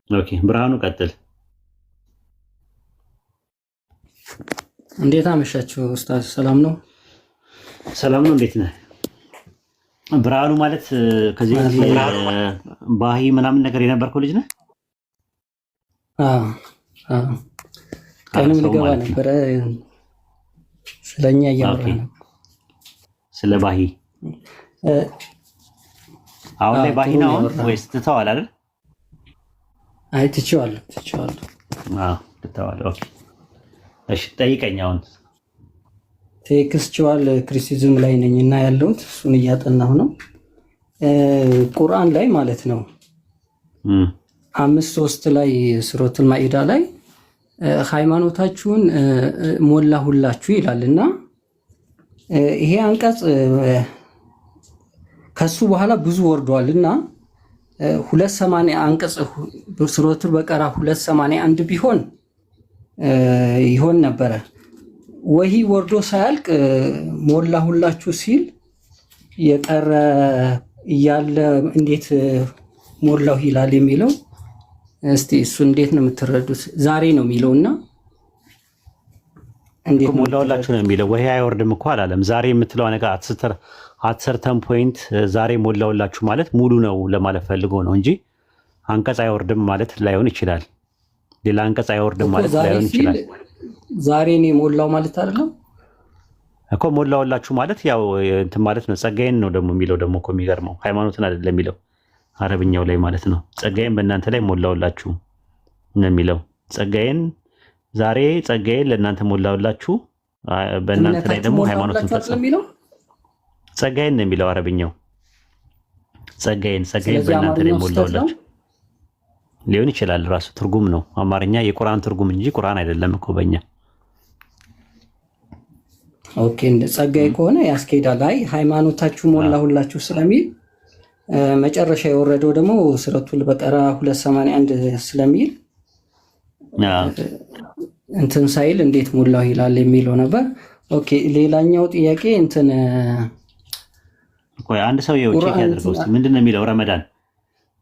ኦኬ ብርሃኑ ቀጥል። እንዴት አመሻችሁ ኡስታዝ? ሰላም ነው? ሰላም ነው። እንዴት ነህ? ብርሃኑ ማለት ከዚህ በፊት ባሂ ምናምን ነገር የነበርከው ልጅ ነህ? ቀንም ልገባ ነበረ። ስለኛ እያወራ ነው። ስለ ባሂ አሁን ላይ ባሂ ነው ወይስ ትተዋል አይደል? አይ ትቼዋለሁ። ትተዋል። ኦኬ እሺ፣ ጠይቀኝ። አሁን ቴክስቹዋል ክሪቲሲዝም ላይ ነኝ እና ያለሁት እሱን እያጠናሁ ነው። ቁርአን ላይ ማለት ነው 5:3 ላይ ሱረቱል ማኢዳ ላይ ሃይማኖታችሁን ሞላሁላችሁ ይላልና ይሄ አንቀጽ ከሱ በኋላ ብዙ ወርዷልና 280 አንቀጽ ሱረቱል በቀራ 281 ቢሆን ይሆን ነበረ። ወሂ ወርዶ ሳያልቅ ሞላሁላችሁ ሲል የቀረ እያለ እንዴት ሞላሁ ይላል የሚለው እስቲ እሱ እንዴት ነው የምትረዱት? ዛሬ ነው የሚለውና እንዴት ሞላሁላችሁ ነው የሚለው? ወሂ አይወርድም እኮ አላለም። ዛሬ የምትለው ነገር አትሰርተን ፖይንት ዛሬ ሞላሁላችሁ ማለት ሙሉ ነው ለማለት ፈልጎ ነው እንጂ አንቀጽ አይወርድም ማለት ላይሆን ይችላል። ሌላ አንቀጽ አይወርድም ማለት ላይሆን ይችላል። ዛሬ ነው ሞላው ማለት አይደለም እኮ። ሞላሁላችሁ ማለት ያው እንትን ማለት ነው። ጸጋዬን ነው ደግሞ የሚለው ደግሞ እኮ የሚገርመው ሃይማኖትን አይደለም የሚለው አረብኛው ላይ ማለት ነው። ጸጋዬን በእናንተ ላይ ሞላሁላችሁ ነው የሚለው። ጸጋዬን ዛሬ ጸጋዬን ለእናንተ ሞላሁላችሁ፣ በእናንተ ላይ ደግሞ ሃይማኖትን ፈጸም የሚለው ጸጋዬን ነው የሚለው አረብኛው። ጸጋዬን በእናንተ ላይ ሞላሁላችሁ ሊሆን ይችላል። ራሱ ትርጉም ነው። አማርኛ የቁርአን ትርጉም እንጂ ቁርአን አይደለም እኮ በእኛ። ኦኬ እንደ ጸጋዬ ከሆነ ያስኬዳል። አይ ሃይማኖታችሁ ሞላሁላችሁ ስለሚል መጨረሻ የወረደው ደግሞ ሱረቱል በቀራ 281 ስለሚል እንትን ሳይል እንዴት ሞላሁ ይላል የሚለው ነበር። ኦኬ ሌላኛው ጥያቄ እንትን ቆይ አንድ ሰው ቼክ ያድርገው እስቲ ምንድን ነው የሚለው ረመዳን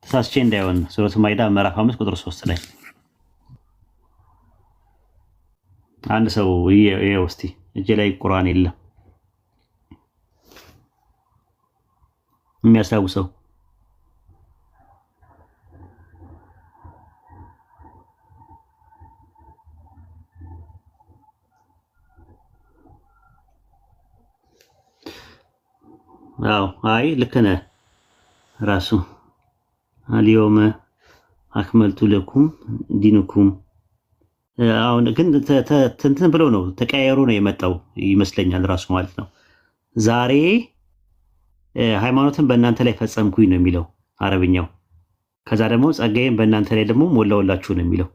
ተሳስቼ እንዳይሆን ሱረቱል ማኢዳ ምዕራፍ 5 ቁጥር 3 ላይ አንድ ሰው ይሄው እስቲ እጄ ላይ ቁርአን የለም የሚያስታውሰው አይ ልክ ነህ ራሱ አልየውመ አክመልቱ ለኩም ዲንኩም። አሁን ግን እንትን ብሎ ነው ተቀያየሩ ነው የመጣው ይመስለኛል ራሱ ማለት ነው። ዛሬ ሃይማኖትን በእናንተ ላይ ፈጸምኩኝ ነው የሚለው አረብኛው። ከዛ ደግሞ ጸጋዬን በእናንተ ላይ ደግሞ ሞላሁላችሁ ነው የሚለው።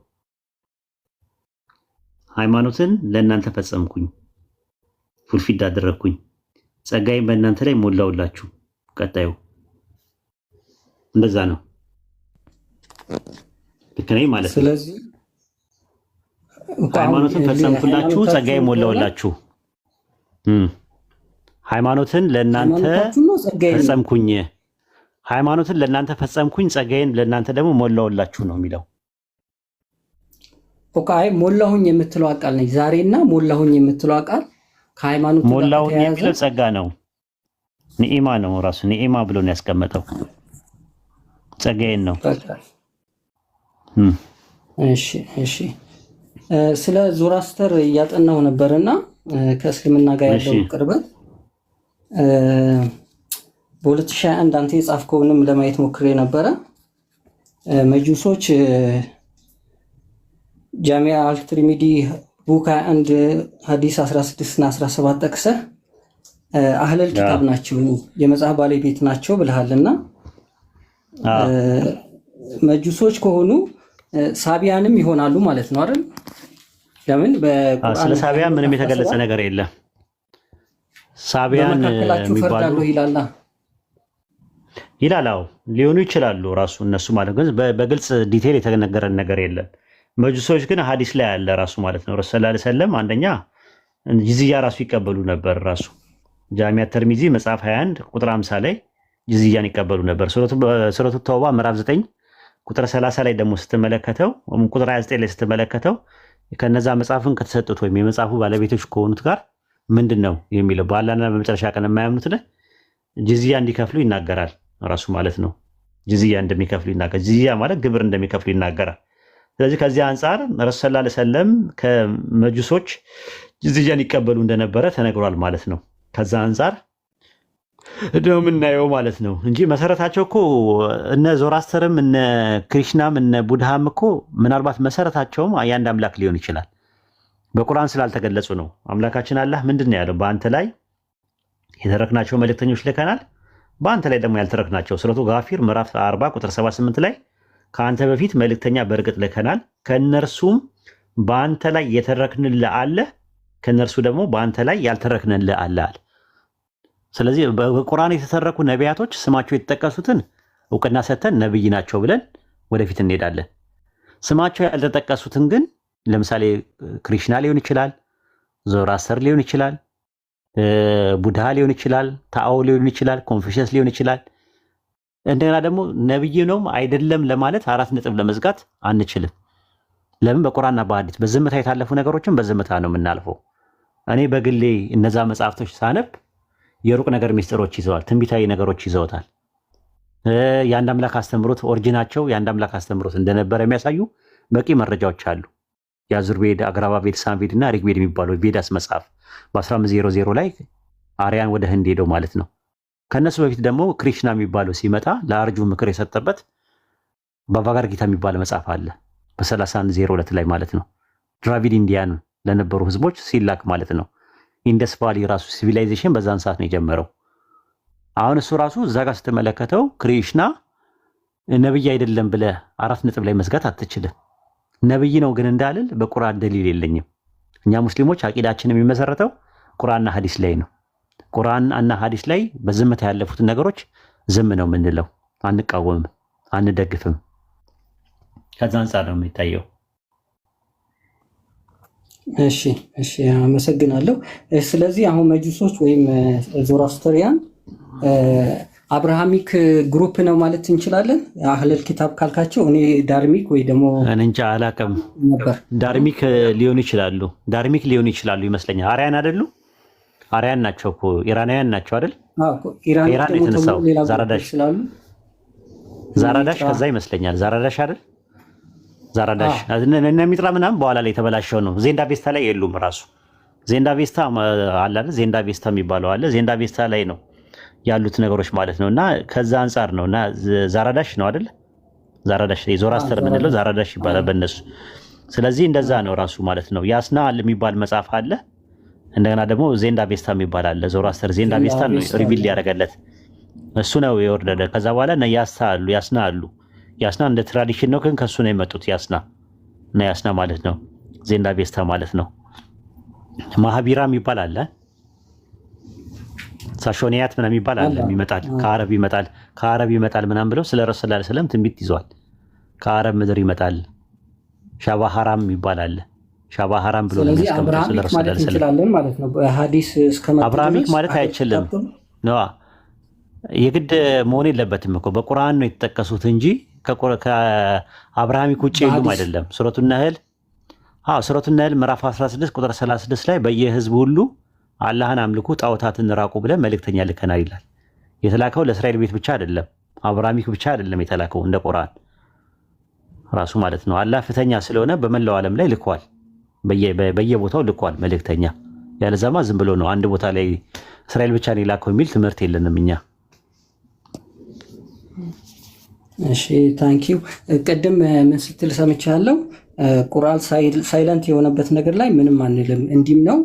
ሃይማኖትን ለእናንተ ፈጸምኩኝ ፉልፊድ አደረግኩኝ፣ ጸጋዬን በእናንተ ላይ ሞላሁላችሁ። ቀጣዩ እንደዛ ነው። ልክ ነኝ ማለት ነው። ስለዚህ ሃይማኖትን ፈጸምኩላችሁ፣ ጸጋዬን ሞላሁላችሁ። ሃይማኖትን ለእናንተ ፈጸምኩኝ፣ ሃይማኖትን ለእናንተ ፈጸምኩኝ፣ ጸጋዬን ለእናንተ ደግሞ ሞላሁላችሁ ነው የሚለው። ኦኬ ሞላሁኝ የምትለው ቃል ነኝ ዛሬና ሞላሁኝ የምትለው ቃል ከሃይማኖት ሞላሁኝ የሚለው ጸጋ ነው፣ ኒኢማ ነው። ራሱ ኒኢማ ብሎ ነው ያስቀመጠው። ጸጋዬን ነው። እሺ ስለ ዞራስተር እያጠናው ነበርና ከእስልምና ጋር ያለው ቅርበት በ2021 አንተ የጻፍከውንም ለማየት ሞክሬ ነበረ። መጁሶች ጃሚዓ አልትሪሚዲ ቡክ 21 ሐዲስ 16 እና 17 ጠቅሰህ አህለል ኪታብ ናቸው የመጽሐፍ ባለቤት ናቸው ብለሃልና መጁሶች ከሆኑ ሳቢያንም ይሆናሉ ማለት ነው አይደል? ለምን በቁርአን ስለ ሳቢያን ምንም የተገለጸ ነገር የለም። ሳቢያን የሚባሉ ይላል ሊሆኑ ይችላሉ ራሱ እነሱ ማለት ግን በግልጽ ዲቴል የተነገረን ነገር የለም። መጁሶች ግን ሐዲስ ላይ ያለ ራሱ ማለት ነው። ረሱል ሰለላሁ ዐለይሂ ወሰለም አንደኛ ጅዝያ ራሱ ይቀበሉ ነበር። ራሱ ጃሚዓ ተርሚዚ መጽሐፍ 21 ቁጥር 50 ላይ ጅዝያን ይቀበሉ ነበር። ሱረቱ ተውባ ምዕራፍ 9 ቁጥር 30 ላይ ደግሞ ስትመለከተው ቁጥር 29 ላይ ስትመለከተው ከነዛ መጽሐፍን ከተሰጡት ወይም የመጽሐፉ ባለቤቶች ከሆኑት ጋር ምንድን ነው የሚለው በአላህና በመጨረሻ ቀን የማያምኑት ጅዝያ እንዲከፍሉ ይናገራል። ራሱ ማለት ነው ጅዝያ እንደሚከፍሉ ይናገራል። ጅዝያ ማለት ግብር እንደሚከፍሉ ይናገራል። ስለዚህ ከዚህ አንጻር ረሱል ሰለላሁ ዐለይሂ ወሰለም ከመጁሶች ጅዝያን ይቀበሉ እንደነበረ ተነግሯል ማለት ነው። ከዛ አንጻር ነው የምናየው ማለት ነው እንጂ መሰረታቸው እኮ እነ ዞራስተርም እነ ክሪሽናም እነ ቡድሃም እኮ ምናልባት መሰረታቸውም የአንድ አምላክ ሊሆን ይችላል። በቁርአን ስላልተገለጹ ነው። አምላካችን አላህ ምንድን ነው ያለው? በአንተ ላይ የተረክናቸው መልእክተኞች ልከናል፣ በአንተ ላይ ደግሞ ያልተረክናቸው ሱረቱ ጋፊር ምዕራፍ 40 ቁጥር 78 ላይ ከአንተ በፊት መልእክተኛ በእርግጥ ልከናል፣ ከነርሱም በአንተ ላይ የተረክንልህ አለ፣ ከነርሱ ደግሞ በአንተ ላይ ያልተረክንልህ አለ። ስለዚህ በቁርአን የተተረኩ ነቢያቶች ስማቸው የተጠቀሱትን እውቅና ሰጥተን ነብይ ናቸው ብለን ወደፊት እንሄዳለን። ስማቸው ያልተጠቀሱትን ግን ለምሳሌ ክሪሽና ሊሆን ይችላል፣ ዞራስተር ሊሆን ይችላል፣ ቡድሃ ሊሆን ይችላል፣ ታኦ ሊሆን ይችላል፣ ኮንፊሽየስ ሊሆን ይችላል። እንደገና ደግሞ ነብይ ነው አይደለም ለማለት 4 ነጥብ ለመዝጋት አንችልም። ለምን? በቁርአንና በሐዲስ በዝምታ የታለፉ ነገሮችን በዝምታ ነው የምናልፈው። እኔ በግሌ እነዛ መጽሐፍቶች ሳነብ የሩቅ ነገር ሚስጥሮች ይዘዋል፣ ትንቢታዊ ነገሮች ይዘውታል። የአንድ አምላክ አስተምሮት ኦሪጂናቸው የአንድ አምላክ አስተምሮት እንደነበረ የሚያሳዩ በቂ መረጃዎች አሉ። የአዙርቬድ፣ አግራባቬድ፣ ሳምቬድ እና ሪግቬድ የሚባለው ቬዳስ መጽሐፍ በ1500 ላይ አርያን ወደ ህንድ ሄደው ማለት ነው። ከነሱ በፊት ደግሞ ክሪሽና የሚባለው ሲመጣ ለአርጁ ምክር የሰጠበት ባቫጋር ጊታ የሚባል መጽሐፍ አለ በ3102 ላይ ማለት ነው። ድራቪድ ኢንዲያን ለነበሩ ህዝቦች ሲላክ ማለት ነው። ኢንደስ ቫሊ ራሱ ሲቪላይዜሽን በዛን ሰዓት ነው የጀመረው። አሁን እሱ ራሱ እዛ ጋር ስትመለከተው ክሪሽና ነብይ አይደለም ብለህ 4 ነጥብ ላይ መዝጋት አትችልም። ነብይ ነው ግን እንዳልል በቁርአን ደሊል የለኝም። እኛ ሙስሊሞች አቂዳችን የሚመሰረተው ቁርአንና ሐዲስ ላይ ነው። ቁርአን እና ሐዲስ ላይ በዝምታ ያለፉትን ነገሮች ዝም ነው የምንለው፣ አንቃወምም፣ አንደግፍም። ከዛ አንጻር ነው የሚታየው። እሺ አመሰግናለሁ። ስለዚህ አሁን መጁሶች ወይም ዞራስትሪያን አብርሃሚክ ግሩፕ ነው ማለት እንችላለን። አህለል ኪታብ ካልካቸው እኔ ዳርሚክ ወይ ደግሞ እንጃ አላውቅም ነበር። ዳርሚክ ሊሆኑ ይችላሉ ይመስለኛል። አርያን አይደሉ? አርያን ናቸው እኮ ኢራናውያን ናቸው አይደል? ኢራን የተነሳው ዛራዳሽ ከዛ ይመስለኛል። ዛራዳሽ አይደል? ዛራዳሽ እነ ሚጥራ ምናምን በኋላ ላይ የተበላሸው ነው። ዜንዳ ቬስታ ላይ የሉም። ራሱ ዜንዳ ቬስታ አለ አይደል? ዜንዳ ቬስታ የሚባለው አለ። ዜንዳ ቬስታ ላይ ነው ያሉት ነገሮች ማለት ነው። እና ከዛ አንጻር ነው እና ዛራዳሽ ነው አይደል? ዛራዳሽ ዞራስተር ምንለው ዛራዳሽ ይባላል በእነሱ። ስለዚህ እንደዛ ነው ራሱ ማለት ነው። ያስና የሚባል መጽሐፍ አለ። እንደገና ደግሞ ዜንዳ ቬስታ የሚባል አለ። ዞራስተር ዜንዳ ቬስታ ነው ሪቪል ያደረገለት እሱ ነው የወረደ። ከዛ በኋላ እና ያስና አሉ። ያስና እንደ ትራዲሽን ነው ግን ከሱ ነው የመጡት። ያስና ማለት ነው ዜንዳ ቬስታ ማለት ነው። ማህቢራ የሚባል አለ። ሳሾኒያት ምናምን የሚባል አለ። ይመጣል ከአረብ ይመጣል ምናምን ብለው ስለ ረሱል ሰለላሁ ዐለይሂ ወሰለም ትንቢት ይዟል። ከአረብ ምድር ይመጣል። ሻባሃራም ይባል አለ። ሻባሃራም ብሎ ነው የሚያስቀምጠው ስለ ረሱል ሰለላሁ ዐለይሂ ወሰለም ማለት ነው። በሐዲስ እስከመጣ አብራሚክ ማለት አይችልም ነው የግድ መሆን የለበትም እኮ በቁርአን ነው የተጠቀሱት እንጂ ከአብርሃሚክ ውጭ የሉም አይደለም። ሱረቱ ነህል ምዕራፍ 16 ቁጥር 36 ላይ በየህዝቡ ሁሉ አላህን አምልኩ ጣዖታትን ራቁ ብለን መልእክተኛ ልከናል ይላል። የተላከው ለእስራኤል ቤት ብቻ አይደለም፣ አብርሃሚክ ብቻ አይደለም የተላከው እንደ ቁርአን ራሱ ማለት ነው። አላህ ፍተኛ ስለሆነ በመላው ዓለም ላይ ልኳል፣ በየቦታው ልኳል መልእክተኛ። ያለዛማ ዝም ብሎ ነው አንድ ቦታ ላይ እስራኤል ብቻ ነው የላከው የሚል ትምህርት የለንም እኛ። እሺ ታንኪዩ። ቅድም ምን ስትል ሰምቻለሁ? ቁርአን ሳይለንት የሆነበት ነገር ላይ ምንም አንልም፣ እንዲም ነው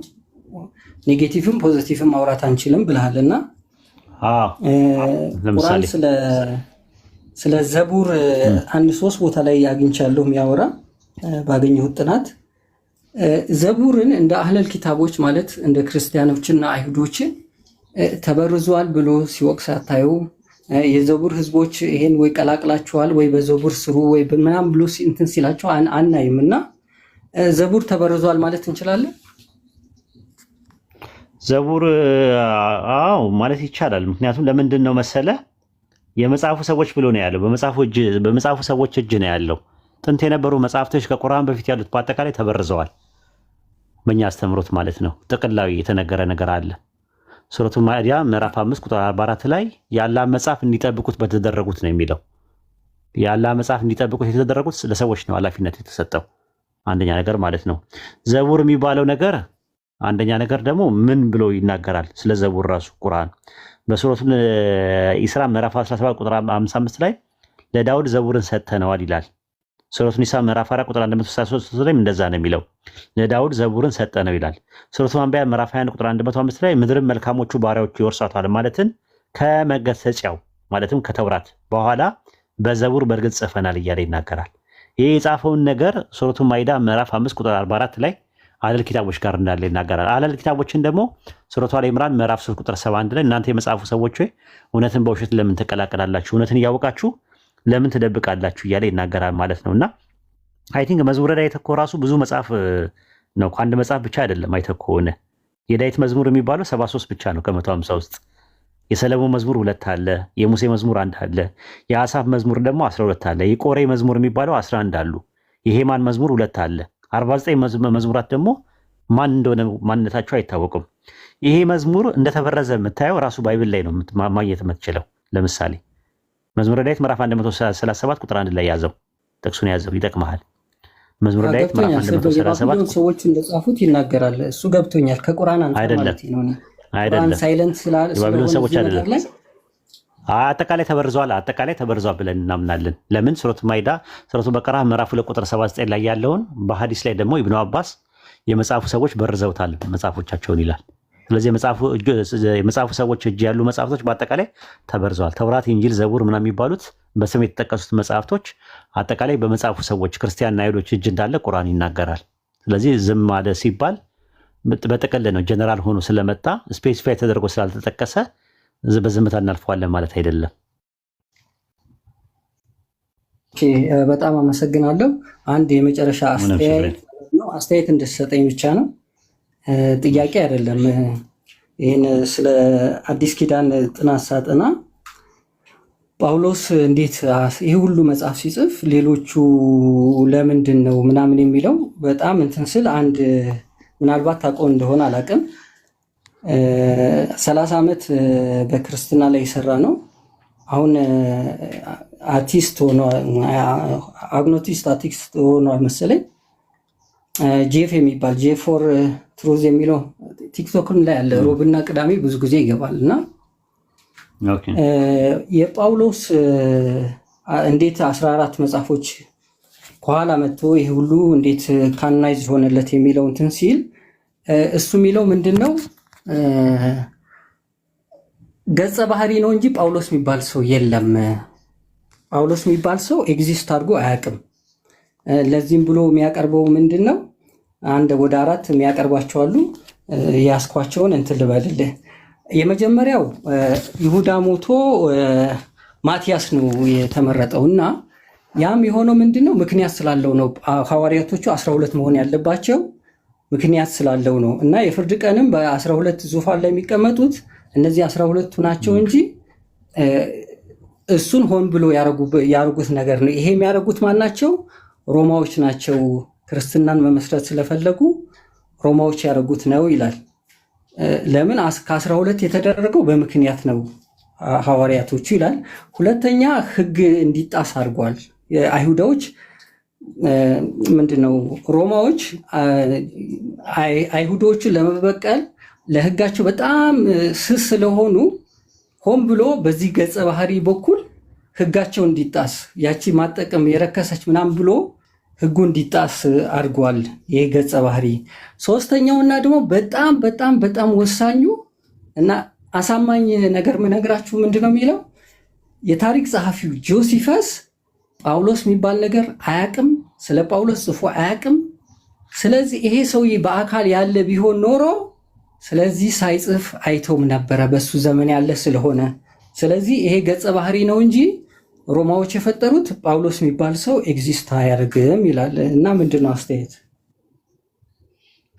ኔጌቲቭም ፖዚቲቭም ማውራት አንችልም ብለሃልና ቁርአን ስለ ዘቡር አንድ 3 ቦታ ላይ አግኝቻለሁ የሚያወራ ባገኘሁት ጥናት ዘቡርን እንደ አህለል ኪታቦች ማለት እንደ ክርስቲያኖችና አይሁዶችን ተበርዟል ብሎ ሲወቅስ አታዩ። የዘቡር ህዝቦች ይሄን ወይ ቀላቅላቸዋል ወይ በዘቡር ስሩ ወይ ምናምን ብሎ እንትን ሲላቸው አናይም። እና ዘቡር ተበርዟል ማለት እንችላለን። ዘቡር ማለት ይቻላል። ምክንያቱም ለምንድን ነው መሰለ የመጽሐፉ ሰዎች ብሎ ነው ያለው። በመጽሐፉ ሰዎች እጅ ነው ያለው። ጥንት የነበሩ መጽሐፍቶች ከቁርአን በፊት ያሉት በአጠቃላይ ተበርዘዋል። በእኛ አስተምሮት ማለት ነው። ጥቅላዊ የተነገረ ነገር አለ። ሱረቱ ማኢዳ ምዕራፍ 5 ቁጥር 44 ላይ የአላህ መጽሐፍ እንዲጠብቁት በተደረጉት ነው የሚለው። የአላህ መጽሐፍ እንዲጠብቁት የተደረጉት ለሰዎች ነው ኃላፊነት የተሰጠው። አንደኛ ነገር ማለት ነው። ዘቡር የሚባለው ነገር አንደኛ ነገር ደግሞ ምን ብሎ ይናገራል? ስለ ዘቡር ራሱ ቁርአን በሱረቱ ኢስራ ምዕራፍ 17 ቁጥር 55 ላይ ለዳውድ ዘቡርን ሰጥተነዋል ይላል። ሱረቱ ኒሳ ምዕራፍ 4 ቁጥር 163 ላይ እንደዛ ነው የሚለው። ለዳውድ ዘቡርን ሰጠነው ይላል። ሱረቱ አንቢያ ምዕራፍ 21 ቁጥር 105 ላይ ምድርን መልካሞቹ ባሪያዎቹ ይወርሳታል ማለትን ከመገሰጫው ማለትም ከተውራት በኋላ በዘቡር በእርግጥ ጽፈናል እያለ ይናገራል። ይህ የጻፈውን ነገር ሱረቱ ማኢዳ ምዕራፍ 5 ቁጥር 44 ላይ አህለል ኪታቦች ጋር እንዳለ ይናገራል። አህለል ኪታቦችን ደግሞ ሱረቱ አለ ኢምራን ምዕራፍ 3 ቁጥር 71 ላይ እናንተ የመጽሐፉ ሰዎች ሆይ እውነትን በውሸት ለምን ትቀላቀላላችሁ? እውነትን እያወቃችሁ ለምን ትደብቃላችሁ? እያለ ይናገራል ማለት ነውና አይ ቲንክ መዝሙረ ዳዊት እኮ ራሱ ብዙ መጽሐፍ ነው። ከአንድ መጽሐፍ ብቻ አይደለም። አይተህ ከሆነ የዳዊት መዝሙር የሚባለው 73 ብቻ ነው ከ150 ውስጥ። የሰለሞን መዝሙር 2 አለ፣ የሙሴ መዝሙር 1 አለ፣ የአሳፍ መዝሙር ደግሞ 12 አለ፣ የቆሬ መዝሙር የሚባለው 11 አሉ፣ የሄማን መዝሙር 2 አለ። 49 መዝሙራት ደግሞ ማን እንደሆነ ማንነታቸው አይታወቅም። ይሄ መዝሙር እንደተበረዘ የምታየው ራሱ ባይብል ላይ ነው ማግኘት የምትችለው። ለምሳሌ መዝሙረ ዳዊት ምዕራፍ 137 ቁጥር 1 ላይ ያዘው፣ ጥቅሱን ያዘው፣ ይጠቅመሃል። መዝሙረ ዳዊት ምዕራፍ 137 ሰዎች እንደጻፉት ይናገራል። እሱ ገብቶኛል። ከቁርአን አንፃር ማለት ነው። አይደለም ሳይለንት ስላለ የባቢሎን ሰዎች አይደለም። አጠቃላይ ተበርዟል ብለን እናምናለን። ለምን? ሱረቱ ማኢዳ ሱረቱ በቀራ ምዕራፍ 2 ቁጥር 79 ላይ ያለውን በሐዲስ ላይ ደግሞ ኢብኑ አባስ የመጽሐፉ ሰዎች በርዘውታል መጽሐፎቻቸውን ይላል። ስለዚህ የመጽሐፉ ሰዎች እጅ ያሉ መጽሐፍቶች በአጠቃላይ ተበርዘዋል። ተውራት፣ ኢንጂል፣ ዘቡር ምናምን የሚባሉት በስም የተጠቀሱት መጽሐፍቶች አጠቃላይ በመጽሐፉ ሰዎች ክርስቲያንና አይሁዶች እጅ እንዳለ ቁርአን ይናገራል። ስለዚህ ዝም አለ ሲባል በጥቅል ነው፣ ጀነራል ሆኖ ስለመጣ ስፔሲፋይ ተደርጎ ስላልተጠቀሰ በዝምታ እናልፈዋለን ማለት አይደለም። በጣም አመሰግናለሁ። አንድ የመጨረሻ አስተያየት እንድትሰጠኝ ብቻ ነው፣ ጥያቄ አይደለም። ይህን ስለ አዲስ ኪዳን ጥናት ሳጠና ጳውሎስ እንዴት ይህ ሁሉ መጽሐፍ ሲጽፍ ሌሎቹ ለምንድን ነው ምናምን የሚለው በጣም እንትን ስል አንድ ምናልባት ታውቀው እንደሆነ አላውቅም 30 ዓመት በክርስትና ላይ የሰራ ነው። አሁን አርቲስት ሆኖ አግኖቲስት አርቲስት ሆኗል መሰለኝ። ጄፍ የሚባል ጄፍ ፎር ትሩዝ የሚለው ቲክቶክም ላይ ያለ ሮብና ቅዳሜ ብዙ ጊዜ ይገባል እና የጳውሎስ እንዴት 14 መጽሐፎች ከኋላ መጥቶ ይህ ሁሉ እንዴት ካናይዝ ሆነለት የሚለው እንትን ሲል እሱ የሚለው ምንድን ነው? ገጸ ባህሪ ነው እንጂ ጳውሎስ የሚባል ሰው የለም። ጳውሎስ የሚባል ሰው ኤግዚስት አድርጎ አያውቅም። ለዚህም ብሎ የሚያቀርበው ምንድን ነው? አንድ ወደ 4 የሚያቀርባቸው አሉ። ያስኳቸውን እንትን ልበልልህ። የመጀመሪያው ይሁዳ ሞቶ ማቲያስ ነው የተመረጠው እና ያም የሆነው ምንድን ነው? ምክንያት ስላለው ነው። ሐዋርያቶቹ 12 መሆን ያለባቸው ምክንያት ስላለው ነው እና የፍርድ ቀንም በ12 ዙፋን ላይ የሚቀመጡት እነዚህ 12ቱ ናቸው እንጂ እሱን ሆን ብሎ ያደርጉት ነገር ነው። ይሄ የሚያደርጉት ማን ናቸው? ሮማዎች ናቸው። ክርስትናን መመስረት ስለፈለጉ ሮማዎች ያደርጉት ነው ይላል። ለምን? ከ12 የተደረገው በምክንያት ነው ሐዋርያቶቹ ይላል። ሁለተኛ ሕግ እንዲጣስ አድርጓል። አይሁዳዎች ምንድነው ሮማዎች አይሁዶቹን ለመበቀል ለሕጋቸው በጣም ስስ ስለሆኑ ሆን ብሎ በዚህ ገጸ ባህሪ በኩል ሕጋቸው እንዲጣስ ያቺ ማጠቀም የረከሰች ምናምን ብሎ ሕጉ እንዲጣስ አድርጓል። ይሄ ገጸ ባህሪ። ሶስተኛውና ደግሞ በጣም በጣም በጣም ወሳኙ እና አሳማኝ ነገር ምነግራችሁ ምንድነው የሚለው የታሪክ ጸሐፊው ጆሲፈስ ጳውሎስ የሚባል ነገር አያቅም፣ ስለ ጳውሎስ ጽፎ አያቅም። ስለዚህ ይሄ ሰውዬ በአካል ያለ ቢሆን ኖሮ ስለዚህ ሳይጽፍ አይተውም ነበረ በሱ ዘመን ያለ ስለሆነ። ስለዚህ ይሄ ገጸ ባህሪ ነው እንጂ ሮማዎች የፈጠሩት ጳውሎስ የሚባል ሰው ኤግዚስት አያደርግም ይላል። እና ምንድነው አስተያየት?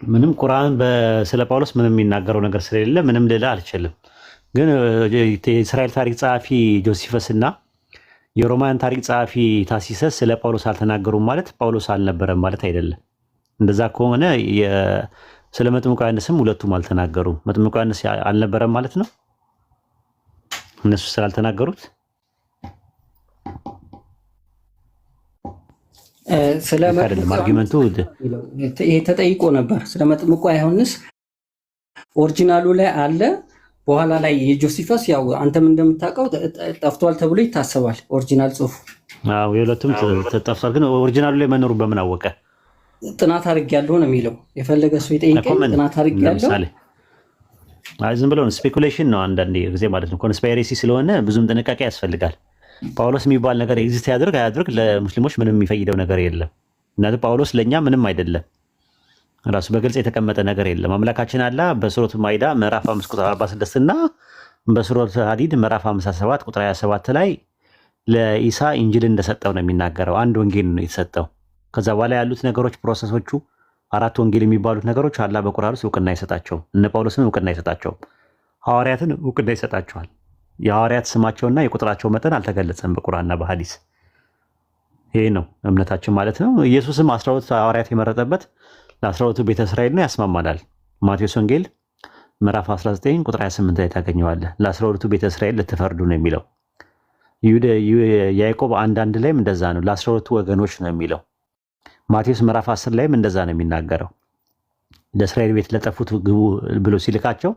ምንም ቁርአን ስለ ጳውሎስ ምንም የሚናገረው ነገር ስለሌለ ምንም ልል አልችልም። ግን የእስራኤል ታሪክ ጸሐፊ ጆሲፈስ እና የሮማን ታሪክ ጸሐፊ ታሲሰስ ስለ ጳውሎስ አልተናገሩም ማለት ጳውሎስ አልነበረም ማለት አይደለም። እንደዛ ከሆነ ስለ መጥምቁ ዮሐንስም ሁለቱም አልተናገሩም። መጥምቁ ዮሐንስ አልነበረም ማለት ነው እነሱ ስላልተናገሩት። ስለ አይደለም አርጊመንቱ። ይሄ ተጠይቆ ነበር ስለ መጥምቁ ዮሐንስ ኦሪጂናሉ ላይ አለ። በኋላ ላይ የጆሲፈስ ያው አንተም እንደምታውቀው ጠፍቷል ተብሎ ይታሰባል ኦሪጂናል ጽሑፉ። አዎ የሁለቱም ጠፍቷል። ግን ኦሪጂናሉ ላይ መኖሩ በምን አወቀ? ጥናት አድርጌያለሁ ነው የሚለው። የፈለገ ሰው ይጠይቀኝ። ጥናት አድርጌያለሁ። ዝም ብሎ ስፔኩሌሽን ነው አንዳንዴ ጊዜ ማለት ነው። ኮንስፓይሬሲ ስለሆነ ብዙም ጥንቃቄ ያስፈልጋል። ጳውሎስ የሚባል ነገር ኤግዚስት ያድርግ አያድርግ ለሙስሊሞች ምንም የሚፈይደው ነገር የለም። እናንተ ጳውሎስ ለእኛ ምንም አይደለም። ራሱ በግልጽ የተቀመጠ ነገር የለም። አምላካችን አላህ በሱረቱ ማኢዳ ምዕራፍ 5 ቁጥር 46 እና በሱረቱ ሐዲድ ምዕራፍ 57 ቁጥር 27 ላይ ለኢሳ ኢንጂል እንደሰጠው ነው የሚናገረው። አንድ ወንጌል ነው የተሰጠው። ከዛ በኋላ ያሉት ነገሮች ፕሮሰሶቹ 4 ወንጌል የሚባሉት ነገሮች አላህ በቁርአን ውስጥ እውቅና አይሰጣቸውም። እነ ጳውሎስን እውቅና አይሰጣቸውም። ሐዋርያትን እውቅና ይሰጣቸዋል። የሐዋርያት ስማቸውና የቁጥራቸው መጠን አልተገለጸም በቁርአንና በሐዲስ። ይሄ ነው እምነታችን ማለት ነው። ኢየሱስም 12 ሐዋርያት የመረጠበት ለ12ቱ ቤተ እስራኤል ነው፣ ያስማማናል። ማቴዎስ ወንጌል ምዕራፍ 19 ቁጥር 28 ላይ ታገኘዋለህ። ለ12ቱ ቤተ እስራኤል ልትፈርዱ ነው የሚለው። ያዕቆብ 1:1 ላይም እንደዛ ነው፣ ለ12ቱ ወገኖች ነው የሚለው። ማቴዎስ ምዕራፍ 10 ላይም እንደዛ ነው የሚናገረው። ለእስራኤል ቤት ለጠፉት ግቡ ብሎ ሲልካቸው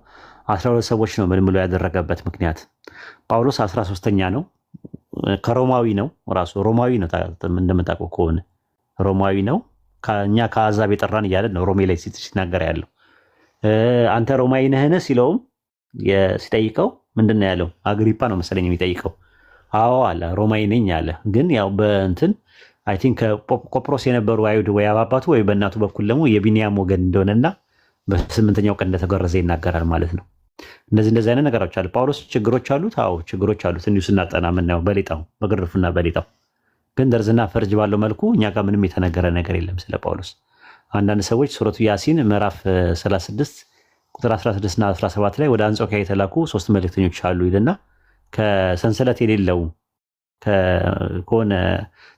12 ሰዎች ነው ምልምሎ ያደረገበት ምክንያት። ጳውሎስ 13ኛ ነው፣ ከሮማዊ ነው፣ ራሱ ሮማዊ ነው። እንደምታውቀው ከሆነ ሮማዊ ነው። ከኛ ከአሕዛብ የጠራን እያለ ነው ሮሜ ላይ ሲናገር ያለው። አንተ ሮማዊ ነህን ሲለውም ሲጠይቀው ምንድን ነው ያለው? አግሪፓ ነው መሰለኝ የሚጠይቀው። አዎ አለ፣ ሮማዊ ነኝ አለ። ግን ያው በእንትን አይ ቲንክ ቆጵሮስ የነበሩ አይሁድ ወይ አባቱ ወይ በእናቱ በኩል ደግሞ የቢንያም ወገን እንደሆነና በ8ኛው ቀን እንደተገረዘ ይናገራል ማለት ነው። እንደዚህ አይነት ነገሮች አሉ። ጳውሎስ ችግሮች አሉት። አዎ ችግሮች አሉት። እንዲሁ ስናጠና የምናየው በሌጣው በግርፍና በሌጣው ግን ደርዝና ፈርጅ ባለው መልኩ እኛ ጋር ምንም የተነገረ ነገር የለም ስለ ጳውሎስ። አንዳንድ ሰዎች ሱረቱ ያሲን ምዕራፍ 36 ቁጥር 16 እና 17 ላይ ወደ አንጾኪያ የተላኩ 3 መልእክተኞች አሉ ይልና ከሰንሰለት የሌለው ከሆነ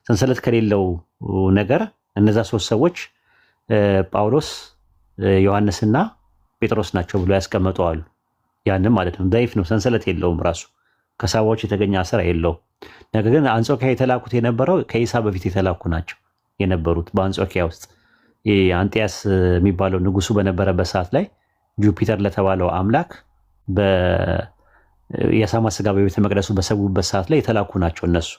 ሰንሰለት ከሌለው ነገር እነዛ 3 ሰዎች ጳውሎስ፣ ዮሐንስና ጴጥሮስ ናቸው ብሎ ያስቀመጡ አሉ። ያንም ማለት ነው ዳይፍ ነው፣ ሰንሰለት የለውም፣ ራሱ ከሳባዎች የተገኘ አስራ የለውም። ነገር ግን አንጾኪያ የተላኩት የነበረው ከኢሳ በፊት የተላኩ ናቸው የነበሩት። በአንጾኪያ ውስጥ አንጢያስ የሚባለው ንጉሱ በነበረበት ሰዓት ላይ ጁፒተር ለተባለው አምላክ የአሳማ ስጋ በቤተ መቅደሱ በሰዉበት ሰዓት ላይ የተላኩ ናቸው። እነሱ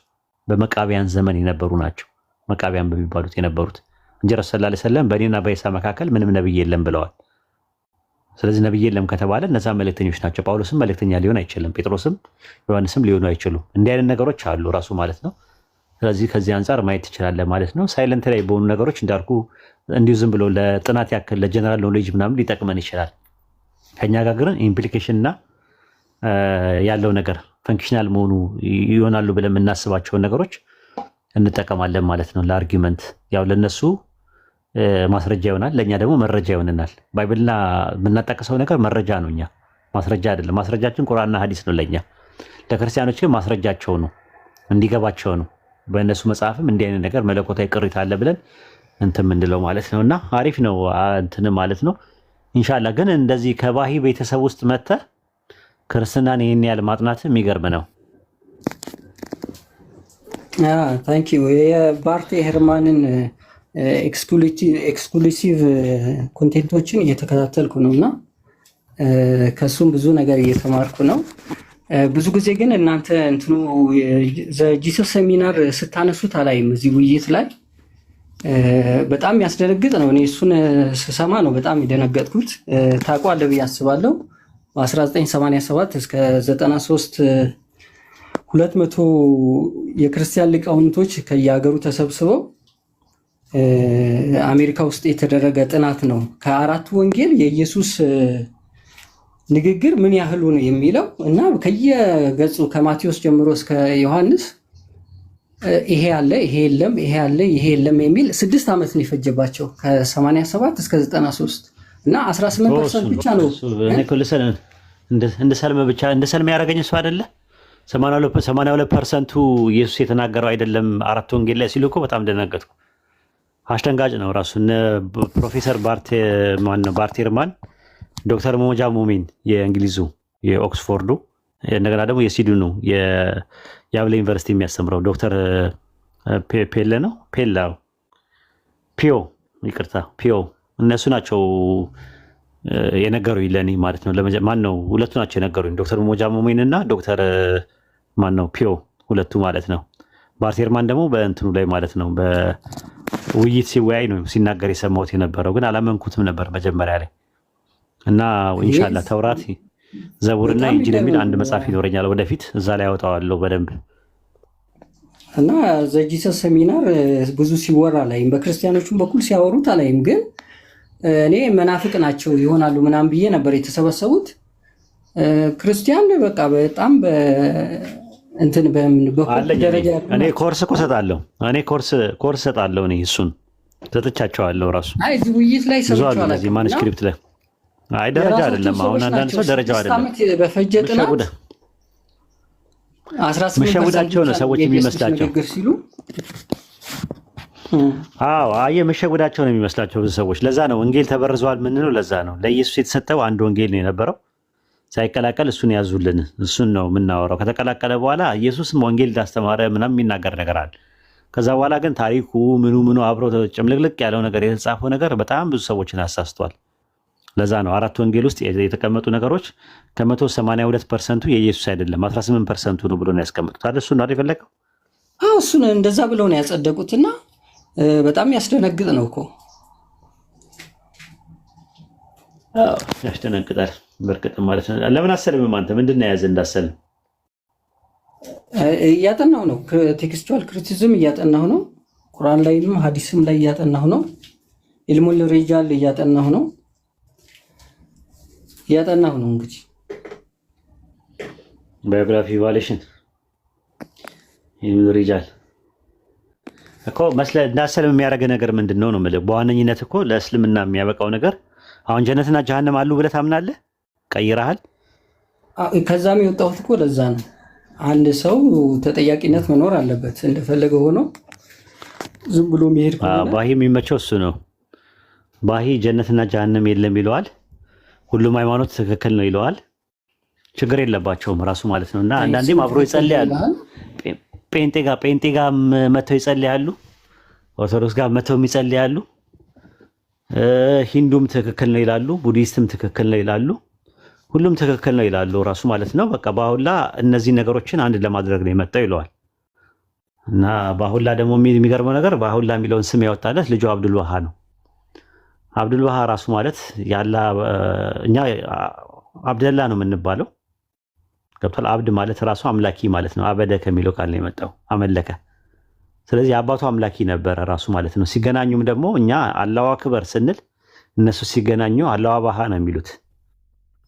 በመቃቢያን ዘመን የነበሩ ናቸው፣ መቃቢያን በሚባሉት የነበሩት እንጂ ረሱል ሰለላሁ ዐለይሂ ወሰለም በእኔና በኢሳ መካከል ምንም ነብይ የለም ብለዋል። ስለዚህ ነብይ የለም ከተባለ እነዛ መልእክተኞች ናቸው። ጳውሎስም መልእክተኛ ሊሆን አይችልም፣ ጴጥሮስም ዮሐንስም ሊሆኑ አይችሉም። እንዲህ አይነት ነገሮች አሉ ራሱ ማለት ነው። ስለዚህ ከዚህ አንጻር ማየት ትችላለህ ማለት ነው። ሳይለንት ላይ በሆኑ ነገሮች እንዳልኩ እንዲሁ ዝም ብሎ ለጥናት ያክል ለጀነራል ኖሌጅ ምናምን ሊጠቅመን ይችላል። ከኛ ጋር ግን ኢምፕሊኬሽን እና ያለው ነገር ፈንክሽናል መሆኑ ይሆናሉ ብለን የምናስባቸውን ነገሮች እንጠቀማለን ማለት ነው። ለአርጊመንት ያው ለነሱ ማስረጃ ይሆናል፣ ለእኛ ደግሞ መረጃ ይሆንናል። ባይብልና የምናጠቅሰው ነገር መረጃ ነው፣ እኛ ማስረጃ አይደለም። ማስረጃችን ቁርአንና ሐዲስ ነው ለእኛ። ለክርስቲያኖች ግን ማስረጃቸው ነው፣ እንዲገባቸው ነው። በእነሱ መጽሐፍም እንዲህ አይነት ነገር መለኮታዊ ቅሪት አለ ብለን እንትን ምንድለው ማለት ነው። እና አሪፍ ነው እንትን ማለት ነው። ኢንሻላህ ግን እንደዚህ ከባሂ ቤተሰብ ውስጥ መጥተህ ክርስትናን ይህን ያህል ማጥናት የሚገርም ነው። ታንክ ዩ። የባርቴ ሄርማንን ኤክስክሉሲቭ ኮንቴንቶችን እየተከታተልኩ ነው እና ከሱም ብዙ ነገር እየተማርኩ ነው። ብዙ ጊዜ ግን እናንተ እንትኑ ጂሰስ ሴሚናር ስታነሱት አላይም እዚህ ውይይት ላይ። በጣም ያስደነግጥ ነው። እኔ እሱን ስሰማ ነው በጣም የደነገጥኩት። ታውቀዋለህ ብዬ አስባለሁ። በ1987 እስከ 93 200 የክርስቲያን ሊቃውንቶች ከየሀገሩ ተሰብስበው አሜሪካ ውስጥ የተደረገ ጥናት ነው። ከአራቱ ወንጌል የኢየሱስ ንግግር ምን ያህሉ ነው የሚለው እና ከየገጹ ከማቴዎስ ጀምሮ እስከ ዮሐንስ ይሄ አለ፣ ይሄ የለም፣ ይሄ አለ፣ ይሄ የለም የሚል 6 ዓመት ነው የፈጀባቸው ከ87 እስከ 93 እና 18% ብቻ ነው። እንደ ሰልም ብቻ እንደ ሰልም ያደረገኝ እሱ አይደለ? 82% ኢየሱስ የተናገረው አይደለም አራት ወንጌል ላይ ሲሉ እኮ በጣም ደነገጥኩ። አስደንጋጭ ነው ራሱ። እነ ፕሮፌሰር ባርቴርማን፣ ዶክተር ሞጃ ሙሚን የእንግሊዙ የኦክስፎርዱ፣ እንደገና ደግሞ የሲድኑ የያብለ ዩኒቨርሲቲ የሚያስተምረው ዶክተር ፔለ ነው ፒዮ ይቅርታ ፒዮ፣ እነሱ ናቸው የነገሩኝ ለእኔ ማለት ነው። ማን ነው? ሁለቱ ናቸው የነገሩኝ፣ ዶክተር ሞጃ ሙሚን እና ዶክተር ማን ነው ፒዮ፣ ሁለቱ ማለት ነው። ባርቴርማን ደግሞ በእንትኑ ላይ ማለት ነው በውይይት ሲወያይ ነው ሲናገር የሰማሁት የነበረው፣ ግን አላመንኩትም ነበር መጀመሪያ ላይ እና ኢንሻላህ ተውራት ዘቡርና ኢንጂል የሚል አንድ መጽሐፍ ይኖረኛል ወደፊት፣ እዛ ላይ ያወጣዋለሁ በደንብ። እና ዘጂሰስ ሴሚናር ብዙ ሲወራ ላይም በክርስቲያኖቹም በኩል ሲያወሩት አላይም፣ ግን እኔ መናፍቅ ናቸው ይሆናሉ ምናምን ብዬ ነበር የተሰበሰቡት ክርስቲያን በቃ በጣም እንትን ደረጃ እኔ ኮርስ እኮ እሰጣለሁ። እኔ ኮርስ እሰጣለሁ። እኔ እሱን ሰጥቻቸዋለሁ ራሱ እዚህ ውይይት ላይ ሰምቼዋለሁ። እዚህ ማኑስክሪፕት ላይ አይ ደረጃ አይደለም። አሁን አንዳንድ ሰው ደረጃው አይደለም በፈጀ ጥናት 18 መሸወዳቸው ነው ሰዎች የሚመስላቸው ሲሉ መሸወዳቸው ነው የሚመስላቸው ብዙ ሰዎች። ለዛ ነው ወንጌል ተበርዟል ምንለው። ለዛ ነው ለኢየሱስ የተሰጠው አንድ ወንጌል ነው የነበረው፣ ሳይቀላቀል እሱን ያዙልን። እሱን ነው የምናወራው። ከተቀላቀለ በኋላ ኢየሱስም ወንጌል እንዳስተማረ ምናምን የሚናገር ነገር አለ። ከዛ በኋላ ግን ታሪኩ ምኑ አብሮ ጭምልቅልቅ ያለው ነገር የተጻፈው ነገር በጣም ብዙ ሰዎችን አሳስቷል። ለዛ ነው አራት ወንጌል ውስጥ የተቀመጡ ነገሮች ከ182% የኢየሱስ አይደለም 18% ነው ብሎ ነው ያስቀመጡት አይደል? እሱን ነው የፈለገው። እሱን እንደዛ ብለው ነው ያጸደቁትና በጣም ያስደነግጥ ነው እኮ። ያስደነግጣል በርግጥ ማለት ነው። ለምን አሰልም አንተ ምንድን ነው የያዘ እንዳሰልም? እያጠናሁ ነው። ቴክስቹዋል ክሪቲሲዝም እያጠናሁ ነው። ቁርአን ላይም ሐዲስም ላይ እያጠናሁ ነው። ኢልሙል ሪጃል እያጠናሁ ነው እንግዲህ ባዮግራፊ ኢቫሉዌሽን ኢልሙል ሪጃል እኮ እንዳሰልም የሚያደርግ ነገር ምንድን ነው የምልህ። በዋነኝነት እኮ ለእስልምና የሚያበቃው ነገር አሁን ጀነትና ጀሃነም አሉ ብለህ ታምናለህ? ቀይረሃል? ከዛም የወጣሁት እኮ ለዛ ነው። አንድ ሰው ተጠያቂነት መኖር አለበት። እንደፈለገ ሆኖ ዝም ብሎ መሄድ ከሆነ ባሂ የሚመቸው እሱ ነው። ባሂ ጀነትና ጀሃነም የለም ይለዋል። ሁሉም ሃይማኖት ትክክል ነው ይለዋል። ችግር የለባቸውም ራሱ ማለት ነው። እና አንዳንዴም አብሮ ይጸልያሉ። ጴንጤ ጋር መተው ይጸልያሉ። ኦርቶዶክስ ጋር መተው ይጸልያሉ። ሂንዱም ትክክል ነው ይላሉ። ቡዲስትም ትክክል ነው ይላሉ። ሁሉም ትክክል ነው ይላሉ ራሱ ማለት ነው። በቃ ባሁላ እነዚህ ነገሮችን አንድ ለማድረግ ነው የመጣው ይለዋል። እና ባሁላ ደግሞ የሚገርመው ነገር ባሁላ የሚለውን ስም ያወጣለት ልጁ አብዱል ዋሃ ነው። አብዱል ዋሃ ራሱ ማለት ያላ እኛ አብደላ ነው የምንባለው። ገብቷል? አብድ ማለት ራሱ አምላኪ ማለት ነው። አበደ ከሚለው ቃል ነው የመጣው አመለከ። ስለዚህ አባቱ አምላኪ ነበረ ራሱ ማለት ነው። ሲገናኙም ደግሞ እኛ አላሁ አክበር ስንል እነሱ ሲገናኙ አላሁ አባሃ ነው የሚሉት።